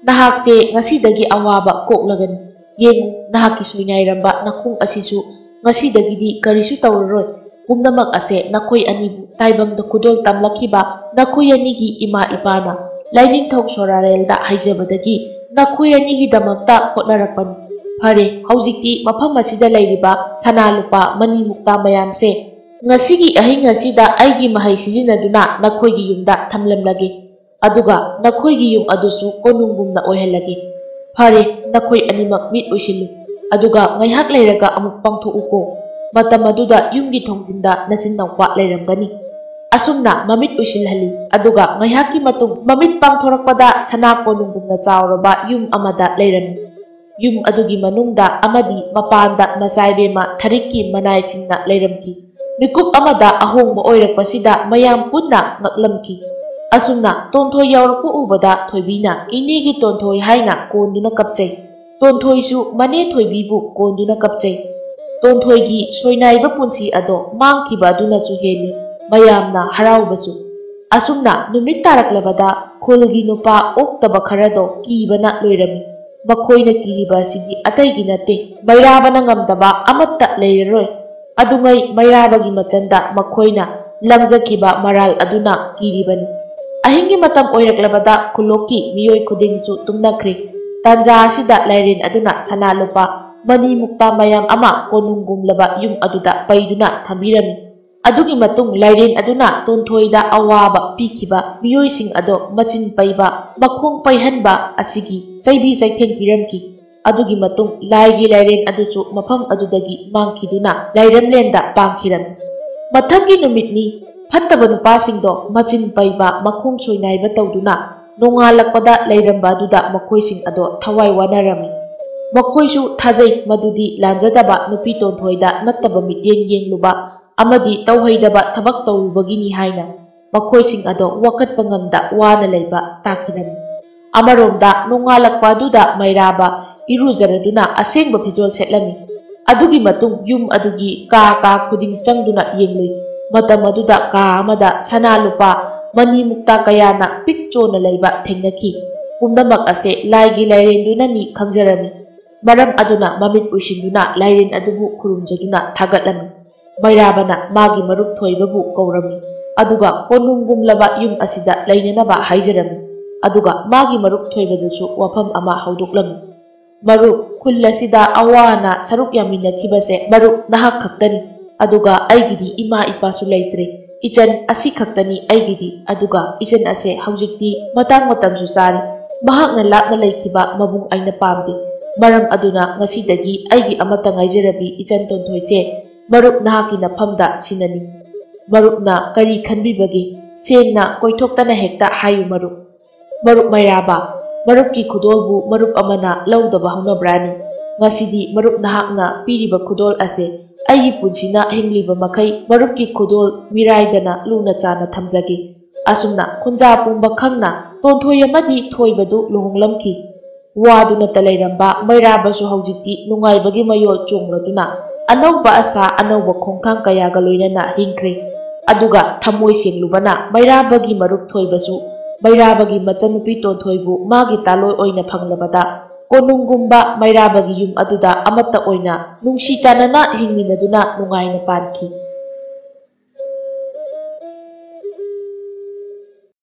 ꯅꯍꯥꯛꯁꯦ ꯉꯁꯤꯗꯒꯤ ꯑꯋꯥꯕ ꯀꯣꯛꯂꯒꯅꯤ꯫ ꯌꯦꯡꯉꯨ, ꯅꯍꯥꯛꯀꯤ ꯁꯣꯏꯅꯥꯏꯔꯝꯕ ꯅꯈꯣꯡ ꯑꯁꯤꯁꯨ ꯉꯁꯤꯗꯒꯤꯗꯤ ꯀꯔꯤꯁꯨ ꯇꯧꯔꯔꯣꯏ꯫ ꯄꯨꯝꯅꯃꯛ ꯑꯁꯦ ꯅꯈꯣꯏ ꯑꯅꯤꯕꯨ ꯇꯥꯏꯕꯪꯗ ꯈꯨꯗꯣꯜ ꯇꯝꯂꯛꯈꯤꯕ ꯅꯈꯣꯏ ꯑꯅꯤꯒꯤ ꯏꯃꯥ ꯏꯄꯥꯅ ꯂꯥꯏꯅꯤꯡꯊꯧ ꯁꯣꯔꯥꯔꯦꯜꯗ ꯍꯥꯏꯖꯕꯗꯒꯤ ꯅꯈꯣꯏ ꯑꯅꯤꯒꯤꯗꯃꯛꯇ ꯍꯣꯠꯅꯔꯛꯄꯅꯤ꯫ ꯐꯔꯦ, ꯍꯧꯖꯤꯛꯇꯤ ꯃꯐꯝ ꯑꯁꯤꯗ ꯂꯩꯔꯤꯕ ꯁꯅꯥ ꯂꯨꯄꯥ ꯃꯅꯤ ꯃꯨꯛꯇ ꯃꯌꯥꯝꯁꯦ ꯉꯁꯤꯒꯤ ꯑꯍꯤꯡ ꯑꯁꯤꯗ ꯑꯩꯒꯤ ꯃꯍꯩ ꯁꯤꯖꯤꯟꯅꯗꯨꯅ ꯅꯈꯣꯏꯒꯤ ꯌꯨꯝꯗ ꯊꯝꯂꯝꯂꯒꯦ꯫ ꯑꯗꯨꯒ ꯅꯈꯣꯏꯒꯤ ꯌꯨꯝ ꯑꯗꯨꯁꯨ ꯀꯣꯅꯨꯡꯒꯨꯝꯅ ꯑꯣꯏꯍꯜꯂꯒꯦ꯫ ꯐꯔꯦ, ꯅꯈꯣꯏ ꯑꯅꯤꯃꯛ ꯃꯤꯠ ꯎꯏꯁꯤꯜꯂꯨ, ꯑꯗꯨꯒ ꯉꯥꯏꯍꯥꯛ ꯂꯩꯔꯒ ꯑꯃꯨꯛ ꯄꯥꯡꯊꯣꯛꯎꯀꯣ꯫ ꯃꯇꯝ ꯑꯗꯨꯗ ꯌꯨꯝꯒꯤ ꯊꯣꯡꯖꯤꯟꯗ ꯅꯆꯤꯟꯅꯥꯎꯄꯥ ꯂꯩꯔꯝꯒꯅꯤ"꯫ ꯑꯁꯨꯝꯅ ꯃꯃꯤꯠ ꯎꯏꯁꯤꯜꯍꯜꯂꯤ꯫ ꯑꯗꯨꯒ ꯉꯥꯏꯍꯥꯛꯀꯤ ꯃꯇꯨꯡ ꯃꯃꯤꯠ ꯄꯥꯡꯊꯣꯔꯛꯄꯗ ꯁꯅꯥ ꯀꯣꯅꯨꯡꯒꯨꯝꯅ ꯆꯥꯎꯔꯕ ꯌꯨꯝ ꯑꯃꯗ ꯂꯩꯔꯝꯃꯤ꯫ ꯌꯨꯝ ꯑꯗꯨꯒꯤ ꯃꯅꯨꯡꯗ ꯑꯃꯗꯤ ꯃꯄꯥꯟꯗ ꯃꯆꯥꯏꯕꯦꯝꯃ ꯊꯔꯤꯛꯀꯤ ꯃꯅꯥꯏꯁꯤꯡꯅ ꯂꯩꯔꯝꯈꯤ꯫ ꯃꯤꯀꯨꯞ ꯑꯃꯗ ꯑꯍꯣꯡꯕ ꯑꯣꯏꯔꯛꯄꯁꯤꯗ ꯃꯌꯥꯝ ꯄꯨꯟꯅ ꯉꯛꯂꯝꯈꯤ꯫ ꯑꯁꯨꯝꯅ ꯇꯣꯟꯊꯣꯏ ꯌꯥꯎꯔꯛꯄ ꯎꯕꯗ ꯊꯣꯏꯕꯤꯅ "ꯏꯅꯦꯒꯤ ꯇꯣꯟꯊꯣꯏ" ꯍꯥꯏꯅ ꯀꯣꯟꯗꯨꯅ ꯀꯞꯆꯩ꯫ ꯇꯣꯟꯊꯣꯏꯁꯨ ꯃꯅꯦ ꯊꯣꯏꯕꯤꯕꯨ ꯀꯣꯟꯗꯨꯅ ꯀꯞꯆꯩ꯫ ꯇꯣꯟꯊꯣꯏꯒꯤ ꯁꯣꯏꯅꯥꯏꯕ ꯄꯨꯟꯁꯤ ꯑꯗꯣ ꯃꯥꯡꯈꯤꯕ ꯑꯗꯨꯅꯁꯨ ꯍꯦꯜꯂꯤ ꯃꯌꯥꯝꯅ ꯍꯔꯥꯎꯕꯁꯨ꯫ ꯑꯁꯨꯝꯅ ꯅꯨꯃꯤꯠ ꯇꯥꯔꯛꯂꯕꯗ ꯈꯨꯜꯒꯤ ꯅꯨꯄꯥ ꯑꯣꯛꯇꯕ ꯈꯔꯗꯣ ꯀꯤꯕꯅ ꯂꯣꯏꯔꯝꯃꯤ꯫ ꯃꯈꯣꯏꯅ ꯀꯤꯔꯤꯕ ꯑꯁꯤꯗꯤ ꯑꯇꯩꯒꯤ ꯅꯠꯇꯦ, ꯃꯩꯔꯥꯕꯅ ꯉꯝꯗꯕ ꯑꯃꯠꯇ ꯂꯩꯔꯔꯣꯏ꯫ ꯑꯗꯨꯉꯩ ꯃꯩꯔꯥꯕꯒꯤ ꯃꯆꯟꯗ ꯃꯈꯣꯏꯅ ꯂꯪꯖꯈꯤꯕ ꯃꯔꯥꯜ ꯑꯗꯨꯅ ꯀꯤꯔꯤꯕꯅꯤ꯫ ꯑꯍꯤꯡꯒꯤ ꯃꯇꯝ ꯑꯣꯏꯔꯛꯂꯕꯗ ꯈꯨꯜꯂꯣꯛꯀꯤ ꯃꯤꯑꯣꯏ ꯈꯨꯗꯤꯡꯁꯨ ꯇꯨꯝꯅꯈ꯭ꯔꯦ꯫ ꯇꯥꯟꯖꯥ ꯑꯁꯤꯗ ꯂꯥꯏꯔꯦꯟ ꯑꯗꯨꯅ ꯁꯅꯥ ꯂꯨꯄꯥ ꯃꯅꯤ ꯃꯨꯛꯇ ꯃꯌꯥꯝ ꯑꯃ ꯀꯣꯅꯨꯡꯒꯨꯝꯂꯕ ꯌꯨꯝ ꯑꯗꯨꯗ ꯄꯩꯗꯨꯅ ꯊꯝꯕꯤꯔꯝꯃꯤ꯫ ꯑꯗꯨꯒꯤ ꯃꯇꯨꯡ ꯂꯥꯏꯔꯦꯟ ꯑꯗꯨꯅ ꯇꯣꯟꯊꯣꯏꯗ ꯑꯋꯥꯕ ꯄꯤꯈꯤꯕ ꯃꯤꯑꯣꯏꯁꯤꯡ ꯑꯗꯣ ꯃꯆꯤꯟ ꯄꯩꯕ, ꯃꯈꯣꯡ ꯄꯩꯍꯟꯕ ꯑꯁꯤꯒꯤ ꯆꯩꯕꯤ ꯆꯩꯊꯦꯡ ꯄꯤꯔꯝꯈꯤ꯫ ꯑꯗꯨꯒꯤ ꯃꯇꯨꯡ ꯂꯥꯏꯒꯤ ꯂꯥꯏꯔꯦꯟ ꯑꯗꯨꯁꯨ ꯃꯐꯝ ꯑꯗꯨꯗꯒꯤ ꯃꯥꯡꯈꯤꯗꯨꯅ ꯂꯥꯏꯔꯦꯝꯂꯦꯟꯗ ꯄꯥꯡꯈꯤꯔꯝꯃꯤ꯫ ꯃꯊꯪꯒꯤ ꯅꯨꯃꯤꯠꯅꯤ꯫ ꯐꯠꯇꯕ ꯅꯨꯄꯥꯁꯤꯡꯗꯣ ꯃꯆꯤꯟ ꯄꯩꯕ, ꯃꯈꯣꯡ ꯁꯣꯏꯅꯥꯏꯕ ꯇꯧꯗꯨꯅ ꯅꯣꯡꯉꯥꯜꯂꯛꯄꯗ ꯂꯩꯔꯝꯕ ꯑꯗꯨꯗ ꯃꯈꯣꯏꯁꯤꯡ ꯑꯗꯣ ꯊꯋꯥꯏ ꯋꯥꯅꯔꯝꯃꯤ꯫ ꯃꯈꯣꯏꯁꯨ ꯊꯥꯖꯩ ꯃꯗꯨꯗꯤ ꯂꯥꯟꯖꯗꯕ ꯅꯨꯄꯤ ꯇꯣꯟꯊꯣꯏꯗ ꯅꯠꯇꯕ ꯃꯤꯠꯌꯦꯡ ꯌꯦꯡꯂꯨꯕ ꯑꯃꯗꯤ ꯇꯧꯍꯩꯗꯕ ꯊꯕꯛ ꯇꯧꯔꯨꯕꯒꯤꯅꯤ ꯍꯥꯏꯅ ꯃꯈꯣꯏꯁꯤꯡ ꯑꯗꯣ ꯋꯥꯀꯠꯄ ꯉꯝꯗ ꯋꯥꯅ ꯂꯩꯕ ꯇꯥꯈꯤꯔꯝꯃꯤ꯫ ꯑꯃꯔꯣꯝꯗ ꯅꯣꯡꯉꯥꯜꯂꯛꯄ ꯑꯗꯨꯗ ꯃꯩꯔꯥꯕ ꯏꯔꯨꯖꯔꯗꯨꯅ ꯑꯁꯦꯡꯕ ꯐꯤꯖꯣꯜ ꯁꯦꯠꯂꯝꯃꯤ꯫ ꯑꯗꯨꯒꯤ ꯃꯇꯨꯡ ꯌꯨꯝ ꯑꯗꯨꯒꯤ ꯀꯥ ꯈꯨꯗꯤꯡ ꯆꯪꯗꯨꯅ ꯌꯦꯡꯂꯨꯏ꯫ ꯃꯇꯝ ꯑꯗꯨꯗ ꯀꯥ ꯑꯃꯗ ꯁꯅꯥ ꯂꯨꯄꯥ ꯃꯅꯤ ꯃꯨꯛꯇ ꯀꯌꯥꯅ ꯄꯤꯛ ꯆꯣꯟꯅ ꯂꯩꯕ ꯊꯦꯡꯅꯈꯤ꯫ ꯄꯨꯝꯅꯃꯛ ꯑꯁꯦ ꯂꯥꯏꯒꯤ ꯂꯥꯏꯔꯦꯟꯗꯨꯅꯅꯤ ꯈꯪꯖꯔꯝꯃꯤ꯫ ꯃꯔꯝ ꯑꯗꯨꯅ ꯃꯃꯤꯠ ꯎꯏꯁꯤꯟꯗꯨꯅ ꯂꯥꯏꯔꯦꯟ ꯑꯗꯨꯕꯨ ꯈꯨꯔꯨꯝꯖꯗꯨꯅ ꯊꯥꯒꯠꯂꯝꯃꯤ꯫ ꯃꯩꯔꯥꯕꯅ ꯃꯥꯒꯤ ꯃꯔꯨꯞ ꯊꯣꯏꯕꯕꯨ ꯀꯧꯔꯝꯃꯤ꯫ ꯑꯗꯨꯒ ꯀꯣꯅꯨꯡꯒꯨꯝꯂꯕ ꯌꯨꯝ ꯑꯁꯤꯗ ꯂꯩꯅꯅꯕ ꯍꯥꯏꯖꯔꯝꯃꯤ꯫ ꯑꯗꯨꯒ ꯃꯥꯒꯤ ꯃꯔꯨꯞ ꯊꯣꯏꯕꯗꯁꯨ ꯋꯥꯐꯝ ꯑꯃ ꯍꯧꯗꯣꯛꯂꯝꯃꯤ꯫ "ꯃꯔꯨꯞ, ꯈꯨꯜ ꯑꯁꯤꯗ ꯑꯋꯥ ꯑꯅꯥ ꯁꯔꯨꯛ ꯌꯥꯃꯤꯟꯅꯈꯤꯕꯁꯦ ꯃꯔꯨꯞ ꯅꯍꯥꯛ ꯈꯛꯇꯅꯤ꯫ ꯑꯗꯨꯒ ꯑꯩꯒꯤꯗꯤ ꯏꯃꯥ ꯏꯄꯥꯁꯨ ꯂꯩꯇ꯭ꯔꯦ꯫ ꯏꯆꯟ ꯑꯁꯤ ꯈꯛꯇꯅꯤ ꯑꯩꯒꯤꯗꯤ꯫ ꯑꯗꯨꯒ ꯏꯆꯟ ꯑꯁꯦ ꯍꯧꯖꯤꯛꯇꯤ ꯃꯇꯥꯡ ꯃꯇꯝꯁꯨ ꯆꯥꯔꯤ꯫ ꯃꯍꯥꯛꯅ ꯂꯥꯞꯅ ꯂꯩꯈꯤꯕ ꯃꯕꯨꯡ ꯑꯩꯅ ꯄꯥꯝꯗꯦ꯫ ꯃꯔꯝ ꯑꯗꯨꯅ ꯉꯁꯤꯗꯒꯤ ꯑꯩꯒꯤ ꯑꯃꯠꯇ ꯉꯥꯏꯖꯔꯕꯤ ꯏꯆꯟ ꯇꯣꯟꯊꯣꯏꯁꯦ ꯃꯔꯨꯞ ꯅꯍꯥꯛꯀꯤ ꯅꯐꯝꯗ ꯁꯤꯟꯅꯅꯤ꯫ ꯃꯔꯨꯞꯅ ꯀꯔꯤ ꯈꯟꯕꯤꯕꯒꯦ? ꯁꯦꯡꯅ ꯀꯣꯏꯊꯣꯛꯇꯅ ꯍꯦꯛꯇ ꯍꯥꯏꯌꯨ ꯃꯔꯨꯞ"꯫ "ꯃꯔꯨꯞ ꯃꯩꯔꯥꯕ, ꯃꯔꯨꯞꯀꯤ ꯈꯨꯗꯣꯜꯕꯨ ꯃꯔꯨꯞ ꯑꯃꯅ ꯂꯧꯗꯕ ꯍꯧꯅꯕ꯭ꯔꯥꯅꯤ? ꯉꯁꯤꯗꯤ ꯃꯔꯨꯞ ꯅꯍꯥꯛꯅ ꯄꯤꯔꯤꯕ ꯈꯨꯗꯣꯜ ꯑꯁꯤ ꯑꯩꯒꯤ ꯄꯨꯟꯁꯤꯅ ꯍꯤꯡꯂꯤꯕ ꯃꯈꯩ ꯃꯔꯨꯞꯀꯤ ꯈꯨꯗꯣꯜ ꯃꯤꯔꯥꯏꯗꯅ ꯂꯨꯅ ꯆꯥꯟꯅ ꯊꯝꯖꯒꯦ꯫ ꯑꯁꯨꯝꯅ ꯈꯨꯟꯖꯥ ꯄꯨꯝꯕ ꯈꯪꯅ ꯇꯣꯟꯊꯣꯏ ꯑꯃꯗꯤ ꯊꯣꯏꯕꯗꯨ ꯂꯨꯍꯣꯡꯂꯝꯈꯤ꯫ ꯋꯥꯗꯨꯅꯇ ꯂꯩꯔꯝꯕ ꯃꯩꯔꯥꯕꯁꯨ ꯍꯧꯖꯤꯛꯇꯤ ꯅꯨꯡꯉꯥꯏꯕꯒꯤ ꯃꯌꯣꯜ ꯆꯣꯡꯂꯗꯨꯅ ꯑꯅꯧꯕ ꯑꯁꯥ ꯑꯅꯧꯕ ꯈꯣꯡꯊꯥꯡ ꯀꯌꯥꯒ ꯂꯣꯏꯅꯅ ꯍꯤꯡꯈ꯭ꯔꯦ꯫ ꯑꯗꯨꯒ ꯊꯃꯣꯏ ꯁꯦꯡꯂꯨꯕꯅ ꯃꯩꯔꯥꯕꯒꯤ ꯃꯔꯨꯞ ꯊꯣꯏꯕꯁꯨ ꯃꯩꯔꯥꯕꯒꯤ ꯃꯆꯟꯅꯨꯄꯤ ꯇꯣꯟꯊꯣꯏꯕꯨ ꯃꯥꯒꯤ ꯇꯥꯂꯣꯏ ꯑꯣꯏꯅ ꯐꯪꯂꯕꯗ ꯀꯣꯅꯨꯡꯒꯨꯝꯕ ꯃꯩꯔꯥꯕꯒꯤ ꯌꯨꯝ ꯑꯗꯨꯗ ꯑꯃꯠꯇ ꯑꯣꯏꯅ ꯅꯨꯡꯁꯤ ꯆꯥꯟꯅꯅ ꯍꯤꯡꯃꯤꯟꯅꯗꯨꯅ ꯅꯨꯡꯉꯥꯏꯅ ꯄꯥꯟꯈꯤ꯫